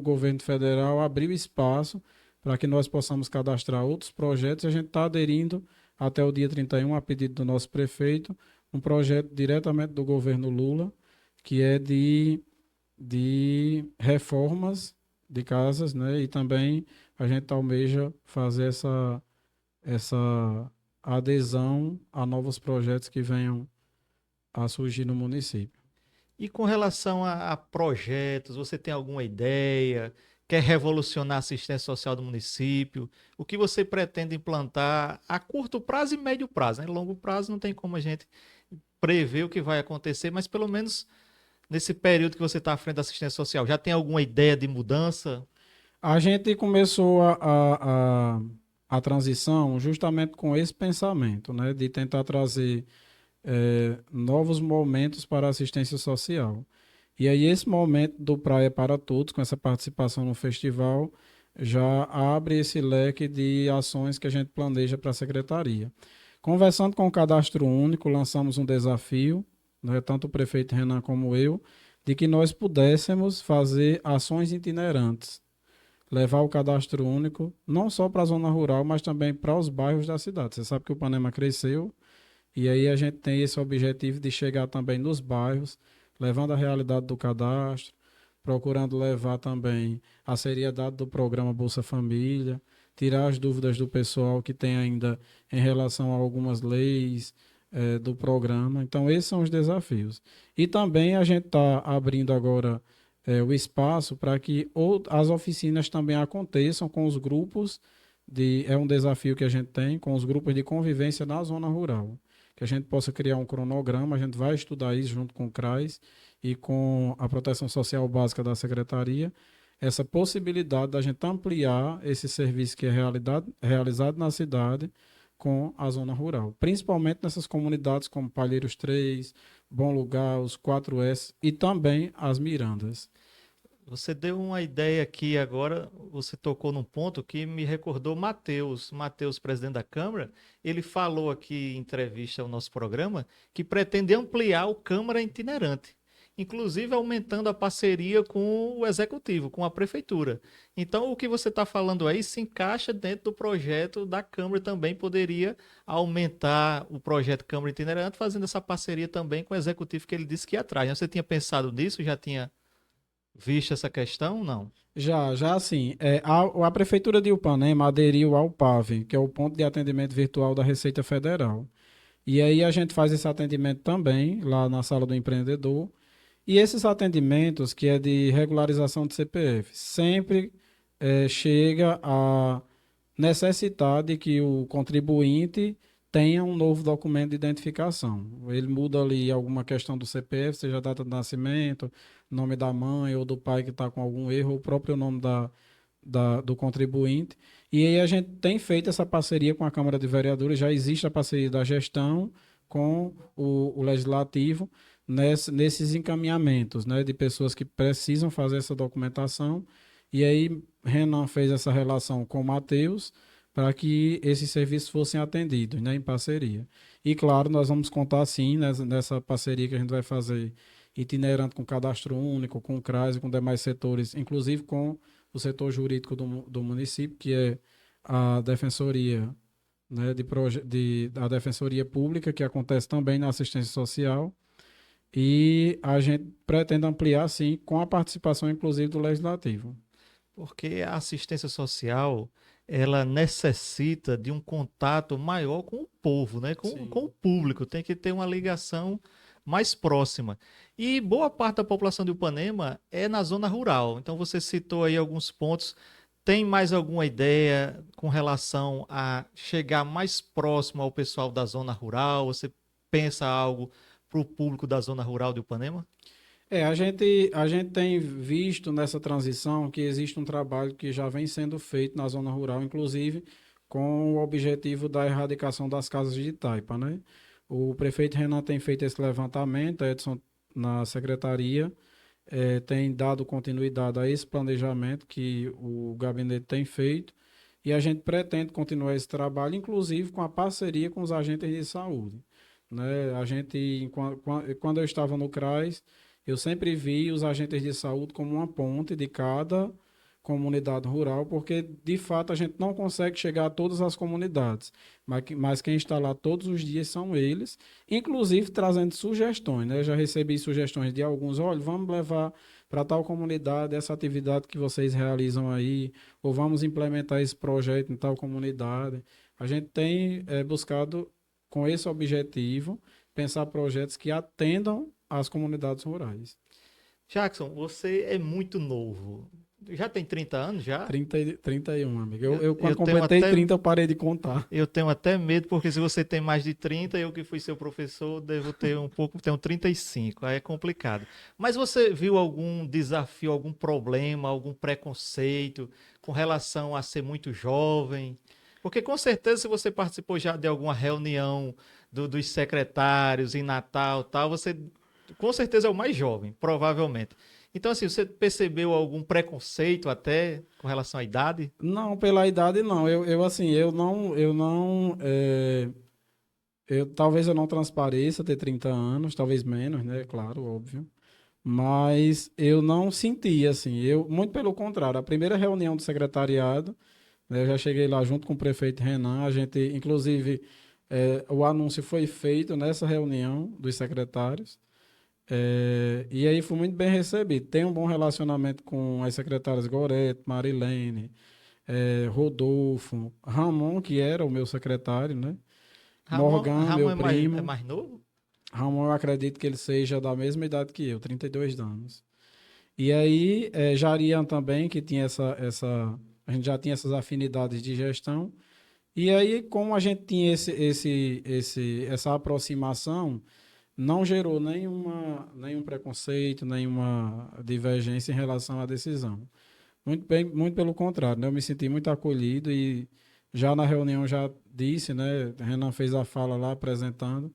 [SPEAKER 2] governo federal abriu espaço para que nós possamos cadastrar outros projetos. A gente está aderindo até o dia 31, a pedido do nosso prefeito, um projeto diretamente do governo Lula, que é de reformas de casas, né? E também a gente almeja fazer essa adesão a novos projetos que venham a surgir no município.
[SPEAKER 1] E com relação a projetos, você tem alguma ideia? Quer revolucionar a assistência social do município? O que você pretende implantar a curto prazo e médio prazo, né? Longo prazo não tem como a gente prever o que vai acontecer, mas pelo menos nesse período que você está à frente da assistência social, já tem alguma ideia de mudança?
[SPEAKER 2] A gente começou a transição justamente com esse pensamento, né? De tentar trazer novos momentos para a assistência social. E aí esse momento do Praia para Todos, com essa participação no festival, já abre esse leque de ações que a gente planeja para a secretaria. Conversando com o Cadastro Único, lançamos um desafio, né, tanto o prefeito Renan como eu, de que nós pudéssemos fazer ações itinerantes, levar o Cadastro Único não só para a zona rural, mas também para os bairros da cidade. Você sabe que o Ipanema cresceu, e aí a gente tem esse objetivo de chegar também nos bairros, levando a realidade do cadastro, procurando levar também a seriedade do programa Bolsa Família, tirar as dúvidas do pessoal que tem ainda em relação a algumas leis do programa. Então, esses são os desafios. E também a gente está abrindo agora o espaço para que as oficinas também aconteçam com os grupos é um desafio que a gente tem com os grupos de convivência na zona rural, que a gente possa criar um cronograma. A gente vai estudar isso junto com o CRAS e com a Proteção Social Básica da Secretaria, essa possibilidade da gente ampliar esse serviço que é realizado na cidade com a zona rural, principalmente nessas comunidades como Palheiros 3, Bom Lugar, os 4S e também as Mirandas.
[SPEAKER 1] Você deu uma ideia aqui agora, você tocou num ponto que me recordou Matheus, presidente da Câmara, ele falou aqui em entrevista ao nosso programa que pretende ampliar o Câmara itinerante, inclusive aumentando a parceria com o Executivo, com a Prefeitura. Então, o que você está falando aí se encaixa dentro do projeto da Câmara, também poderia aumentar o projeto Câmara Itinerante, fazendo essa parceria também com o Executivo que ele disse que ia atrás. Você tinha pensado nisso? Já tinha visto essa questão? Não.
[SPEAKER 2] Já assim, a Prefeitura de Upanema aderiu ao PAV, que é o Ponto de Atendimento Virtual da Receita Federal. E aí a gente faz esse atendimento também lá na Sala do Empreendedor. E esses atendimentos, que é de regularização de CPF, sempre chega a necessitar de que o contribuinte tenha um novo documento de identificação. Ele muda ali alguma questão do CPF, seja a data de nascimento, nome da mãe ou do pai que está com algum erro, ou o próprio nome do contribuinte. E aí a gente tem feito essa parceria com a Câmara de Vereadores, já existe a parceria da gestão com o Legislativo nesses encaminhamentos, né, de pessoas que precisam fazer essa documentação. E aí Renan fez essa relação com o Matheus para que esses serviços fossem atendidos, né, em parceria. E claro, nós vamos contar sim nessa parceria que a gente vai fazer itinerante com cadastro único, com o CRAS e com demais setores, inclusive com o setor jurídico do município, que é a Defensoria, né, a Defensoria Pública, que acontece também na assistência social. E a gente pretende ampliar, sim, com a participação, inclusive, do Legislativo.
[SPEAKER 1] Porque a assistência social, ela necessita de um contato maior com o povo, né? Com o
[SPEAKER 2] Sim.
[SPEAKER 1] público, tem que ter uma ligação mais próxima. E boa parte da população de Ipanema é na zona rural. Então você citou aí alguns pontos. Tem mais alguma ideia com relação a chegar mais próximo ao pessoal da zona rural? Você pensa algo para o público da zona rural de Ipanema?
[SPEAKER 2] A gente tem visto nessa transição que existe um trabalho que já vem sendo feito na zona rural, inclusive com o objetivo da erradicação das casas de taipa, né? O prefeito Renan tem feito esse levantamento, a Edson na secretaria tem dado continuidade a esse planejamento que o gabinete tem feito e a gente pretende continuar esse trabalho, inclusive com a parceria com os agentes de saúde, né? Quando eu estava no CRAS, eu sempre vi os agentes de saúde como uma ponte de cada comunidade rural, porque de fato a gente não consegue chegar a todas as comunidades, mas quem está lá todos os dias são eles, inclusive trazendo sugestões, né? Eu já recebi sugestões de alguns, olha, vamos levar para tal comunidade essa atividade que vocês realizam aí, ou vamos implementar esse projeto em tal comunidade. A gente tem buscado com esse objetivo pensar projetos que atendam às comunidades rurais.
[SPEAKER 1] Jackson, você é muito novo. Já tem 30 anos já?
[SPEAKER 2] 31, amigo.
[SPEAKER 1] Eu,
[SPEAKER 2] Eu,
[SPEAKER 1] eu
[SPEAKER 2] quando
[SPEAKER 1] tenho
[SPEAKER 2] completei
[SPEAKER 1] até
[SPEAKER 2] 30 eu parei de contar.
[SPEAKER 1] eu tenho até medo, porque se você tem mais de 30, eu que fui seu professor, devo ter um pouco, tenho 35, aí é complicado. Mas você viu algum desafio, algum problema, algum preconceito com relação a ser muito jovem? Porque com certeza se você participou já de alguma reunião dos secretários em Natal, tal, você com certeza é o mais jovem, provavelmente. Então assim, você percebeu algum preconceito até com relação à idade?
[SPEAKER 2] Não, pela idade não. Assim, talvez eu não transpareça ter 30 anos, talvez menos, né? Claro, óbvio. Mas eu não senti, assim, muito pelo contrário. A primeira reunião do secretariado, né, eu já cheguei lá junto com o prefeito Renan, a gente, inclusive, o anúncio foi feito nessa reunião dos secretários. E aí foi muito bem recebido. Tem um bom relacionamento com as secretárias Gorete, Marilene, Rodolfo, Ramon, que era o meu secretário, né? Morgan,
[SPEAKER 1] Ramon
[SPEAKER 2] meu
[SPEAKER 1] é
[SPEAKER 2] primo.
[SPEAKER 1] mais novo?
[SPEAKER 2] Ramon, eu acredito que ele seja da mesma idade que eu, 32 anos. E aí, Jarian também, que tinha a gente já tinha essas afinidades de gestão. E aí, como a gente tinha essa aproximação, não gerou nenhum preconceito, nenhuma divergência em relação à decisão. Muito bem, muito pelo contrário, né? Eu me senti muito acolhido e já na reunião já disse, né? Renan fez a fala lá apresentando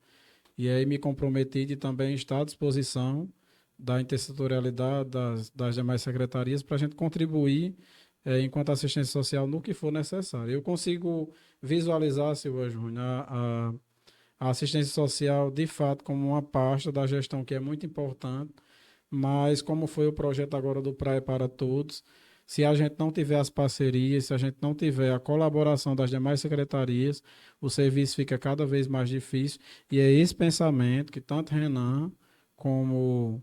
[SPEAKER 2] e aí me comprometi de também estar à disposição da intersetorialidade das demais secretarias para a gente contribuir enquanto assistência social no que for necessário. Eu consigo visualizar, Silva Júnior, a assistência social de fato como uma pasta da gestão que é muito importante, mas como foi o projeto agora do Praia para Todos, se a gente não tiver as parcerias, se a gente não tiver a colaboração das demais secretarias, o serviço fica cada vez mais difícil. E é esse pensamento que tanto Renan como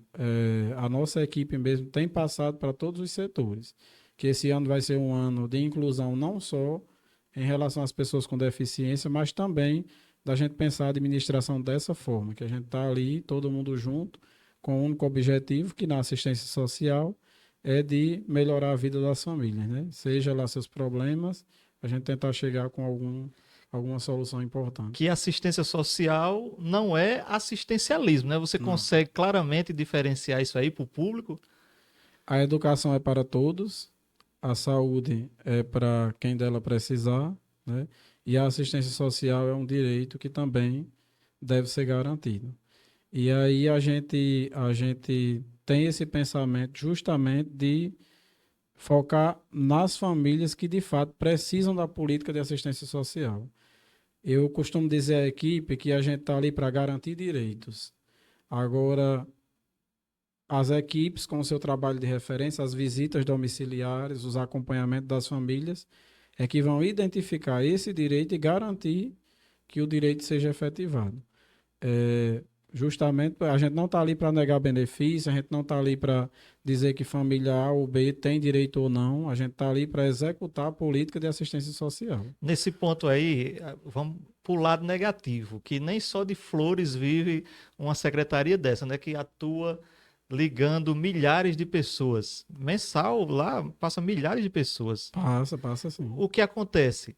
[SPEAKER 2] a nossa equipe mesmo tem passado para todos os setores. Que esse ano vai ser um ano de inclusão não só em relação às pessoas com deficiência, mas também da gente pensar a administração dessa forma, que a gente está ali, todo mundo junto, com o único objetivo, que na assistência social é de melhorar a vida das famílias, né? Seja lá seus problemas, a gente tentar chegar com alguma solução importante.
[SPEAKER 1] Que assistência social não é assistencialismo, né? Você
[SPEAKER 2] Não.
[SPEAKER 1] consegue claramente diferenciar isso aí para o público?
[SPEAKER 2] A educação é para todos, a saúde é para quem dela precisar, né? E a assistência social é um direito que também deve ser garantido. E aí a gente tem esse pensamento justamente de focar nas famílias que de fato precisam da política de assistência social. Eu costumo dizer à equipe que a gente está ali para garantir direitos. Agora, as equipes, com o seu trabalho de referência, as visitas domiciliares, os acompanhamentos das famílias, é que vão identificar esse direito e garantir que o direito seja efetivado. Justamente, a gente não está ali para negar benefício, a gente não está ali para dizer que família A ou B tem direito ou não, a gente está ali para executar a política de assistência social.
[SPEAKER 1] Nesse ponto aí, vamos para o lado negativo, que nem só de flores vive uma secretaria dessa, né? Que atua ligando milhares de pessoas. Mensal lá passa milhares de pessoas.
[SPEAKER 2] Passa sim.
[SPEAKER 1] O que acontece?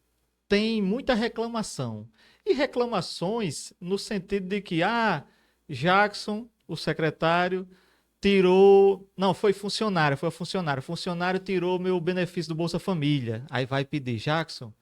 [SPEAKER 1] Tem muita reclamação. E reclamações no sentido de que, Jackson, o secretário, tirou. Não, foi funcionário, foi funcionário. O funcionário tirou meu benefício do Bolsa Família. Aí vai pedir, Jackson,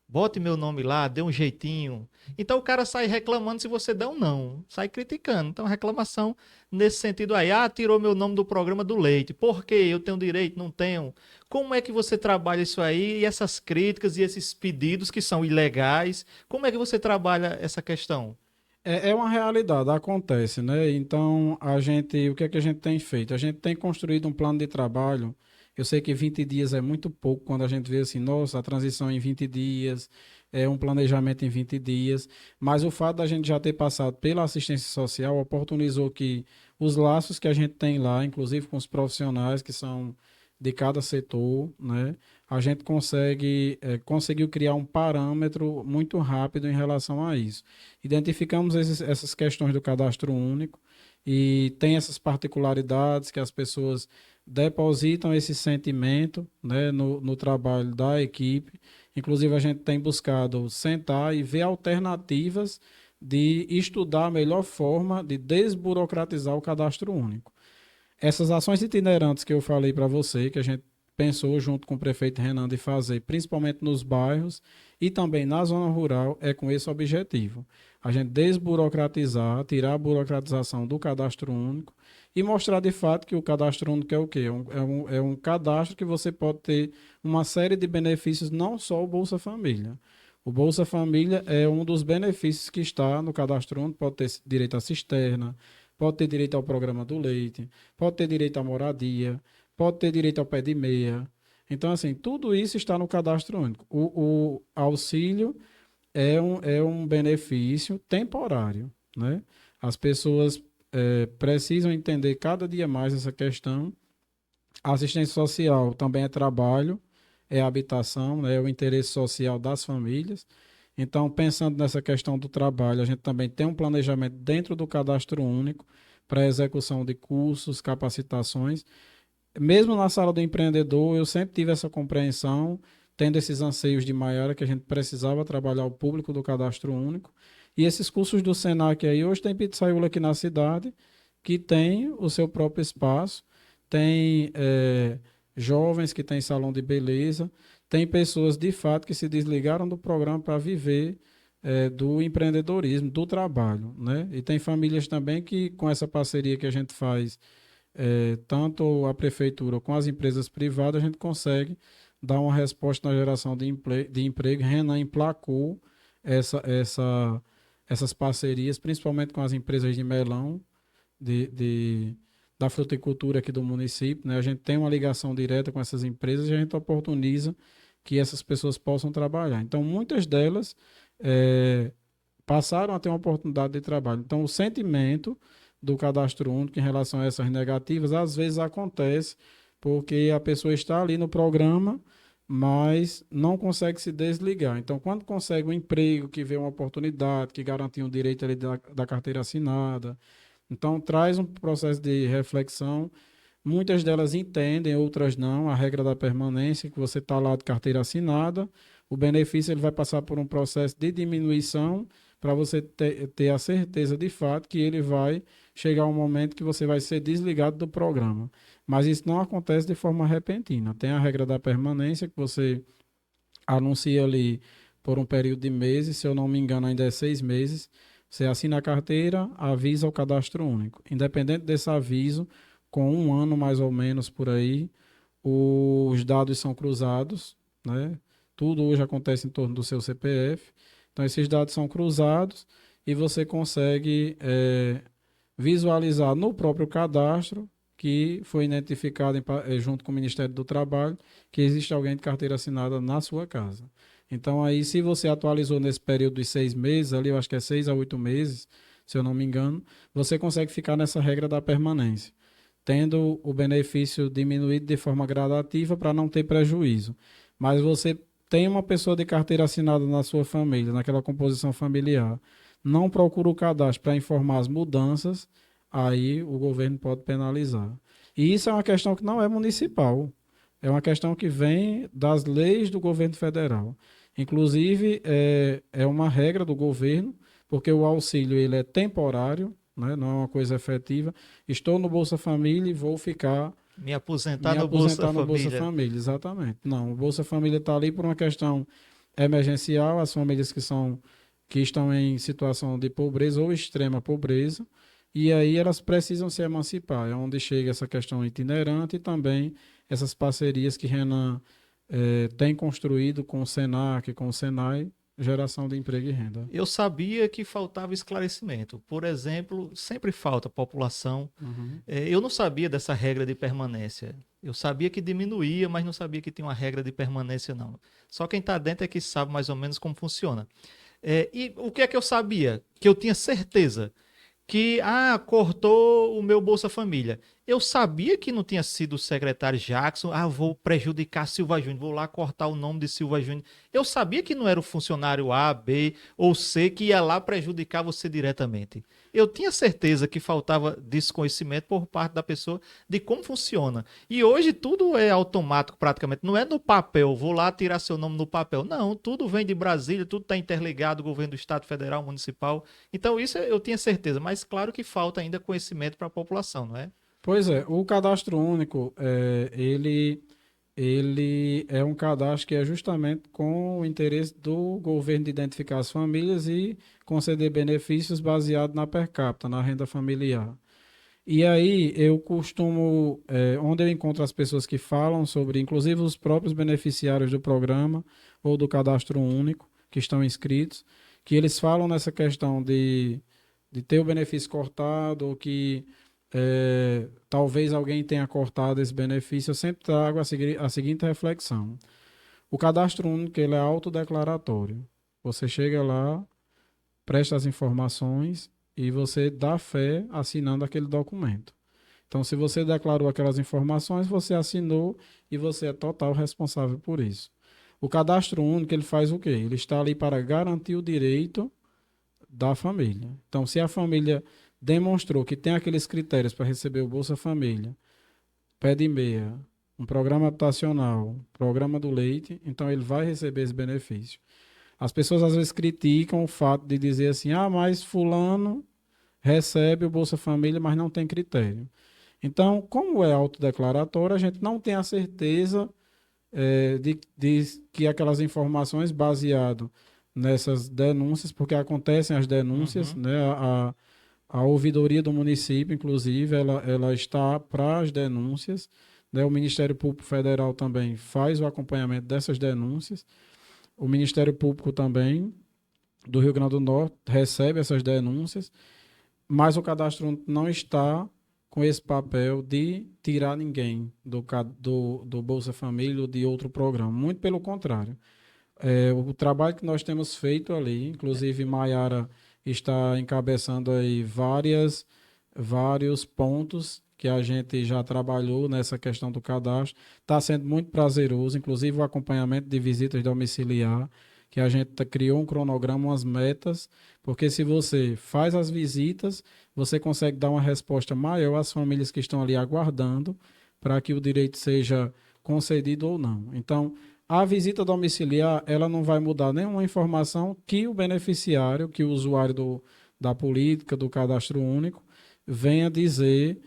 [SPEAKER 1] bote meu nome lá, dê um jeitinho. Então o cara sai reclamando se você der um não, sai criticando. Então reclamação nesse sentido aí, tirou meu nome do programa do leite. Por quê? Eu tenho direito, não tenho. Como é que você trabalha isso aí e essas críticas e esses pedidos que são ilegais? Como é que você trabalha essa questão?
[SPEAKER 2] É uma realidade, acontece, né? Então, o que é que a gente tem feito? A gente tem construído um plano de trabalho. Eu sei que 20 dias é muito pouco quando a gente vê assim, nossa, a transição em 20 dias, é um planejamento em 20 dias, mas o fato da gente já ter passado pela assistência social oportunizou que os laços que a gente tem lá, inclusive com os profissionais que são de cada setor, né? A gente conseguiu criar um parâmetro muito rápido em relação a isso. Identificamos essas questões do cadastro único e tem essas particularidades que as pessoas depositam esse sentimento, né, no trabalho da equipe. Inclusive, a gente tem buscado sentar e ver alternativas de estudar a melhor forma de desburocratizar o cadastro único. Essas ações itinerantes que eu falei para você, que a gente pensou junto com o prefeito Renan de fazer, principalmente nos bairros e também na zona rural, é com esse objetivo. A gente desburocratizar, tirar a burocratização do cadastro único e mostrar de fato que o cadastro único é o quê? É um cadastro que você pode ter uma série de benefícios, não só o Bolsa Família. O Bolsa Família é um dos benefícios que está no cadastro único, pode ter direito à cisterna, pode ter direito ao programa do leite, pode ter direito à moradia, pode ter direito ao pé de meia. Então, assim, tudo isso está no cadastro único. O auxílio é um benefício temporário, né? As pessoas precisam entender cada dia mais essa questão. A assistência social também é trabalho, é habitação, né? É o interesse social das famílias. Então, pensando nessa questão do trabalho, a gente também tem um planejamento dentro do cadastro único para execução de cursos, capacitações. Mesmo na sala do empreendedor, eu sempre tive essa compreensão, tendo esses anseios de Maiara, que a gente precisava trabalhar o público do cadastro único. E esses cursos do Senac aí, hoje tem pizzaiula aqui na cidade, que tem o seu próprio espaço, tem jovens que têm salão de beleza, tem pessoas de fato que se desligaram do programa para viver do empreendedorismo, do trabalho, né? E tem famílias também que, com essa parceria que a gente faz, tanto a prefeitura com as empresas privadas, a gente consegue dar uma resposta na geração de emprego. Renan emplacou essa, essa, essas parcerias, principalmente com as empresas de melão, de, de, da fruticultura aqui do município, né? A gente tem uma ligação direta com essas empresas e a gente oportuniza que essas pessoas possam trabalhar. Então, muitas delas passaram a ter uma oportunidade de trabalho. Então, o sentimento do cadastro único em relação a essas negativas, às vezes acontece porque a pessoa está ali no programa, mas não consegue se desligar. Então, quando consegue um emprego, que vê uma oportunidade, que garante um direito ali da carteira assinada, então traz um processo de reflexão. Muitas delas entendem, outras não, a regra da permanência, que você está lá de carteira assinada, o benefício ele vai passar por um processo de diminuição para você ter a certeza de fato que ele vai chegar um momento que você vai ser desligado do programa. Mas isso não acontece de forma repentina. Tem a regra da permanência, que você anuncia ali por um período de meses, se eu não me engano ainda é 6 meses, você assina a carteira, avisa o cadastro único. Independente desse aviso, com um ano mais ou menos por aí, os dados são cruzados, né? Tudo hoje acontece em torno do seu CPF. Então, esses dados são cruzados e você consegue visualizar no próprio cadastro que foi identificado junto com o Ministério do Trabalho que existe alguém de carteira assinada na sua casa. Então, aí, se você atualizou nesse período de 6 meses, ali eu acho que é 6 a 8 meses, se eu não me engano, você consegue ficar nessa regra da permanência, tendo o benefício diminuído de forma gradativa para não ter prejuízo. Mas você tem uma pessoa de carteira assinada na sua família, naquela composição familiar, não procura o cadastro para informar as mudanças, aí o governo pode penalizar. E isso é uma questão que não é municipal, é uma questão que vem das leis do governo federal. Inclusive, é uma regra do governo, porque o auxílio ele é temporário, né? Não é uma coisa efetiva. Estou no Bolsa Família e vou ficar
[SPEAKER 1] Me aposentar
[SPEAKER 2] me
[SPEAKER 1] no Bolsa
[SPEAKER 2] aposentar no Bolsa
[SPEAKER 1] Família.
[SPEAKER 2] Família, exatamente. Não, o Bolsa Família está ali por uma questão emergencial, as famílias que estão em situação de pobreza ou extrema pobreza, e aí elas precisam se emancipar. É onde chega essa questão itinerante e também essas parcerias que Renan tem construído com o Senac, com o Senai, geração de emprego e renda.
[SPEAKER 1] Eu sabia que faltava esclarecimento. Por exemplo, sempre falta população.
[SPEAKER 2] Uhum.
[SPEAKER 1] Eu não sabia dessa regra de permanência. Eu sabia que diminuía, mas não sabia que tinha uma regra de permanência, não. Só quem está dentro é que sabe mais ou menos como funciona. E o que é que eu sabia? Que eu tinha certeza que cortou o meu Bolsa Família. Eu sabia que não tinha sido o secretário Jackson, vou prejudicar Silva Júnior, vou lá cortar o nome de Silva Júnior. Eu sabia que não era o funcionário A, B ou C que ia lá prejudicar você diretamente. Eu tinha certeza que faltava desconhecimento por parte da pessoa de como funciona. E hoje tudo é automático praticamente, não é no papel, vou lá tirar seu nome no papel. Não, tudo vem de Brasília, tudo está interligado, governo do Estado, federal, municipal. Então isso eu tinha certeza, mas claro que falta ainda conhecimento para a população, não é?
[SPEAKER 2] Pois é, o cadastro único, ele é um cadastro que é justamente com o interesse do governo de identificar as famílias e conceder benefícios baseado na per capita, na renda familiar. E aí eu costumo, onde eu encontro as pessoas que falam sobre, inclusive os próprios beneficiários do programa ou do cadastro único que estão inscritos, que eles falam nessa questão de ter o benefício cortado ou que talvez alguém tenha cortado esse benefício, eu sempre trago a seguinte reflexão. O cadastro único ele é autodeclaratório. Você chega lá, presta as informações e você dá fé assinando aquele documento. Então, se você declarou aquelas informações, você assinou e você é total responsável por isso. O cadastro único ele faz o quê? Ele está ali para garantir o direito da família. Então, se a família demonstrou que tem aqueles critérios para receber o Bolsa Família, pé de meia, um programa habitacional, programa do leite, então ele vai receber esse benefício. As pessoas às vezes criticam o fato de dizer assim, mas fulano recebe o Bolsa Família, mas não tem critério. Então, como é autodeclaratório, a gente não tem a certeza de que aquelas informações baseado nessas denúncias, porque acontecem as denúncias,
[SPEAKER 1] Uhum.
[SPEAKER 2] né? A ouvidoria do município, inclusive, ela está para as denúncias, né? O Ministério Público Federal também faz o acompanhamento dessas denúncias. O Ministério Público também do Rio Grande do Norte recebe essas denúncias, mas o cadastro único não está com esse papel de tirar ninguém do Bolsa Família ou de outro programa. Muito pelo contrário. O trabalho que nós temos feito ali, inclusive Maiara está encabeçando aí vários pontos que a gente já trabalhou nessa questão do cadastro. Está sendo muito prazeroso, inclusive o acompanhamento de visitas domiciliar, que a gente criou um cronograma, umas metas, porque se você faz as visitas, você consegue dar uma resposta maior às famílias que estão ali aguardando para que o direito seja concedido ou não. Então, a visita domiciliar, ela não vai mudar nenhuma informação que o beneficiário, que o usuário da política, do cadastro único, venha dizer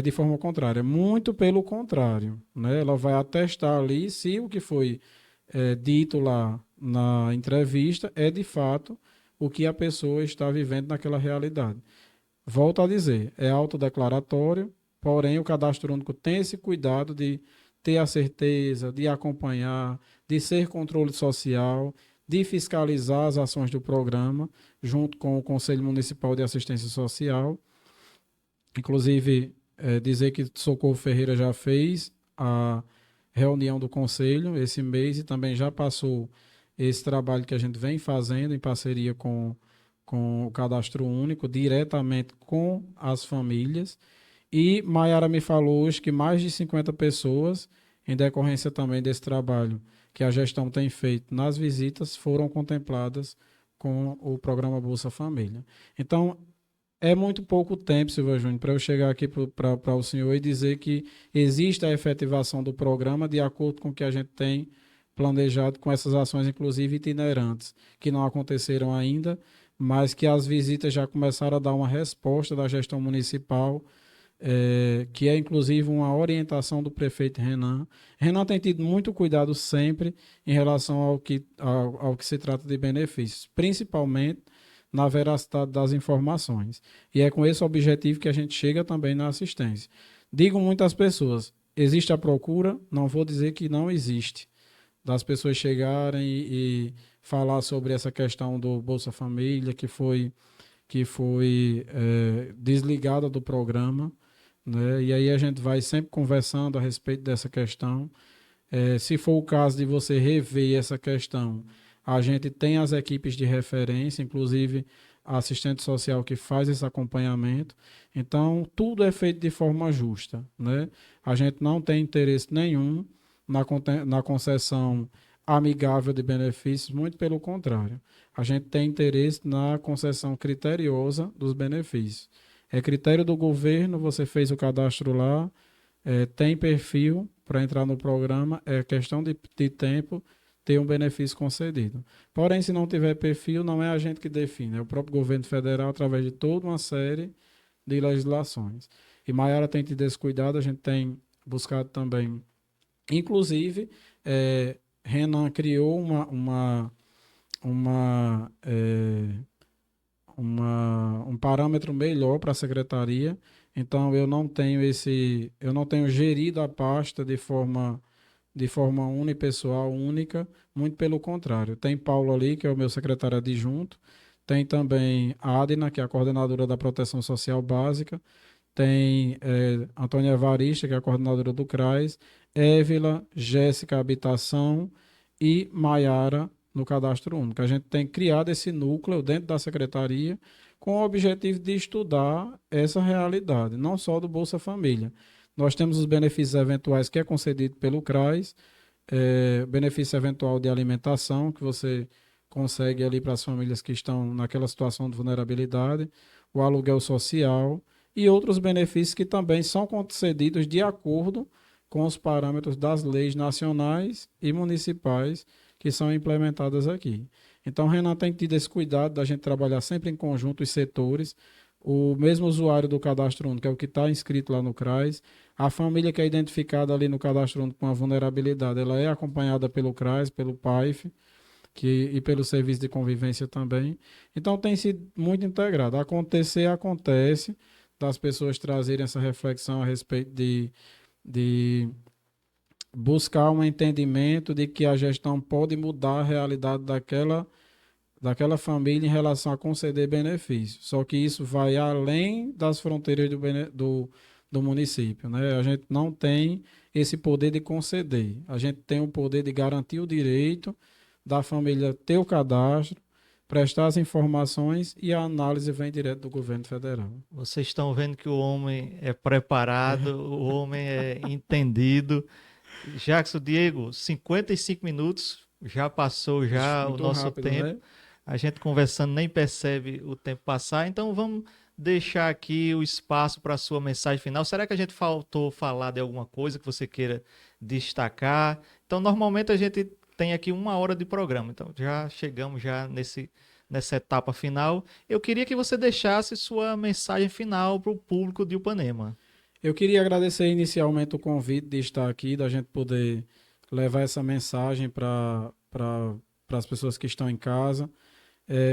[SPEAKER 2] de forma contrária. Muito pelo contrário, né? Ela vai atestar ali se o que foi dito lá na entrevista é de fato o que a pessoa está vivendo naquela realidade. Volto a dizer, é autodeclaratório, porém o cadastro único tem esse cuidado de ter a certeza, de acompanhar, de ser controle social, de fiscalizar as ações do programa, junto com o Conselho Municipal de Assistência Social. Inclusive, dizer que Socorro Ferreira já fez a reunião do Conselho esse mês e também já passou esse trabalho que a gente vem fazendo em parceria com o Cadastro Único, diretamente com as famílias. E Maiara me falou hoje que mais de 50 pessoas, em decorrência também desse trabalho que a gestão tem feito nas visitas, foram contempladas com o programa Bolsa Família. Então, é muito pouco tempo, Silva Júnior, para eu chegar aqui para o senhor e dizer que existe a efetivação do programa de acordo com o que a gente tem planejado com essas ações, inclusive itinerantes, que não aconteceram ainda, mas que as visitas já começaram a dar uma resposta da gestão municipal, que é inclusive uma orientação do prefeito Renan. Renan tem tido muito cuidado sempre em relação ao que se trata de benefícios, principalmente na veracidade das informações. E é com esse objetivo que a gente chega também na assistência. Digo muitas pessoas, existe a procura, não vou dizer que não existe, das pessoas chegarem e falar sobre essa questão do Bolsa Família, que foi desligada do programa, né? E aí a gente vai sempre conversando a respeito dessa questão. Se for o caso de você rever essa questão, a gente tem as equipes de referência, inclusive a assistente social que faz esse acompanhamento. Então, tudo é feito de forma justa, né? A gente não tem interesse nenhum na concessão amigável de benefícios, muito pelo contrário. A gente tem interesse na concessão criteriosa dos benefícios. É critério do governo, você fez o cadastro lá, tem perfil para entrar no programa, é questão de tempo ter um benefício concedido. Porém, se não tiver perfil, não é a gente que define, é o próprio governo federal através de toda uma série de legislações. E Maiara tem tido esse cuidado, a gente tem buscado também. Inclusive, Renan criou uma, é, um parâmetro melhor para a secretaria. Então eu não tenho gerido a pasta de forma unipessoal, única, muito pelo contrário. Tem Paulo ali, que é o meu secretário adjunto, tem também a Adina, que é a coordenadora da Proteção Social Básica, tem Antônia Evarista, que é a coordenadora do CRAS, Évila, Jéssica Habitação e Maiara no Cadastro Único. A gente tem criado esse núcleo dentro da secretaria com o objetivo de estudar essa realidade, não só do Bolsa Família. Nós temos os benefícios eventuais que é concedido pelo CRAS, benefício eventual de alimentação, que você consegue ali para as famílias que estão naquela situação de vulnerabilidade, o aluguel social e outros benefícios que também são concedidos de acordo com os parâmetros das leis nacionais e municipais que são implementadas aqui. Então, Renan tem tido esse cuidado da gente trabalhar sempre em conjunto os setores, o mesmo usuário do cadastro único, é o que está inscrito lá no CRAS. A família que é identificada ali no cadastro único com a vulnerabilidade, ela é acompanhada pelo CRAS, pelo PAIF, e pelo serviço de convivência também. Então tem sido muito integrado. Acontecer, acontece, das pessoas trazerem essa reflexão a respeito de buscar um entendimento de que a gestão pode mudar a realidade daquela família em relação a conceder benefícios. Só que isso vai além das fronteiras do município, né? A gente não tem esse poder de conceder. A gente tem o poder de garantir o direito da família ter o cadastro, prestar as informações e a análise vem direto do governo federal.
[SPEAKER 1] Vocês estão vendo que o homem é preparado, o homem é entendido. Jackson, Diego, 55 minutos, já passou já o
[SPEAKER 2] Muito
[SPEAKER 1] nosso
[SPEAKER 2] rápido,
[SPEAKER 1] tempo.
[SPEAKER 2] né?
[SPEAKER 1] A gente conversando nem percebe o tempo passar, então vamos deixar aqui o espaço para a sua mensagem final. Será que a gente faltou falar de alguma coisa que você queira destacar? Então, normalmente a gente tem aqui 1 hora de programa, então já chegamos já nessa etapa final. Eu queria que você deixasse sua mensagem final para o público de Upanema.
[SPEAKER 2] Eu queria agradecer inicialmente o convite de estar aqui, da gente poder levar essa mensagem para as pessoas que estão em casa.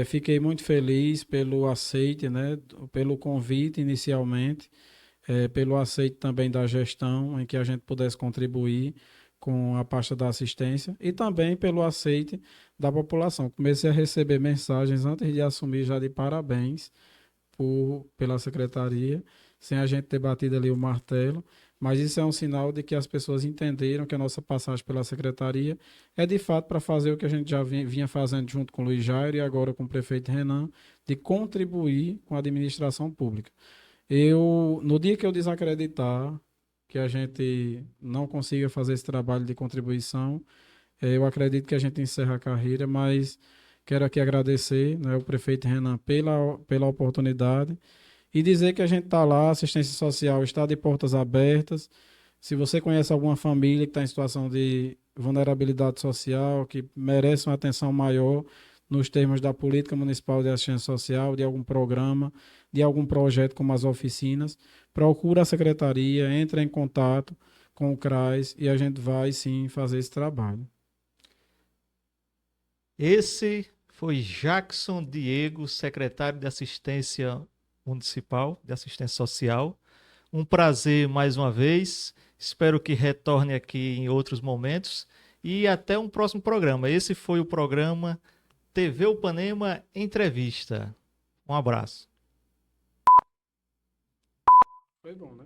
[SPEAKER 2] Fiquei muito feliz pelo aceite, né, pelo convite inicialmente, pelo aceite também da gestão, em que a gente pudesse contribuir com a pasta da assistência e também pelo aceite da população. Comecei a receber mensagens antes de assumir já de parabéns pela secretaria, sem a gente ter batido ali o martelo, mas isso é um sinal de que as pessoas entenderam que a nossa passagem pela secretaria é de fato para fazer o que a gente já vinha fazendo junto com o Luiz Jairo e agora com o prefeito Renan, de contribuir com a administração pública. No dia que eu desacreditar que a gente não consiga fazer esse trabalho de contribuição, eu acredito que a gente encerra a carreira, mas quero aqui agradecer, né, o prefeito Renan pela oportunidade e dizer que a gente está lá, a assistência social está de portas abertas. Se você conhece alguma família que está em situação de vulnerabilidade social, que merece uma atenção maior nos termos da política municipal de assistência social, de algum programa, de algum projeto como as oficinas, procura a secretaria, entra em contato com o CRAS e a gente vai sim fazer esse trabalho.
[SPEAKER 1] Esse foi Jackson Diego, secretário de Assistência Municipal, de Assistência Social. Um prazer mais uma vez. Espero que retorne aqui em outros momentos e até um próximo programa. Esse foi o programa TV Upanema Entrevista. Um abraço.
[SPEAKER 2] Foi bom, né?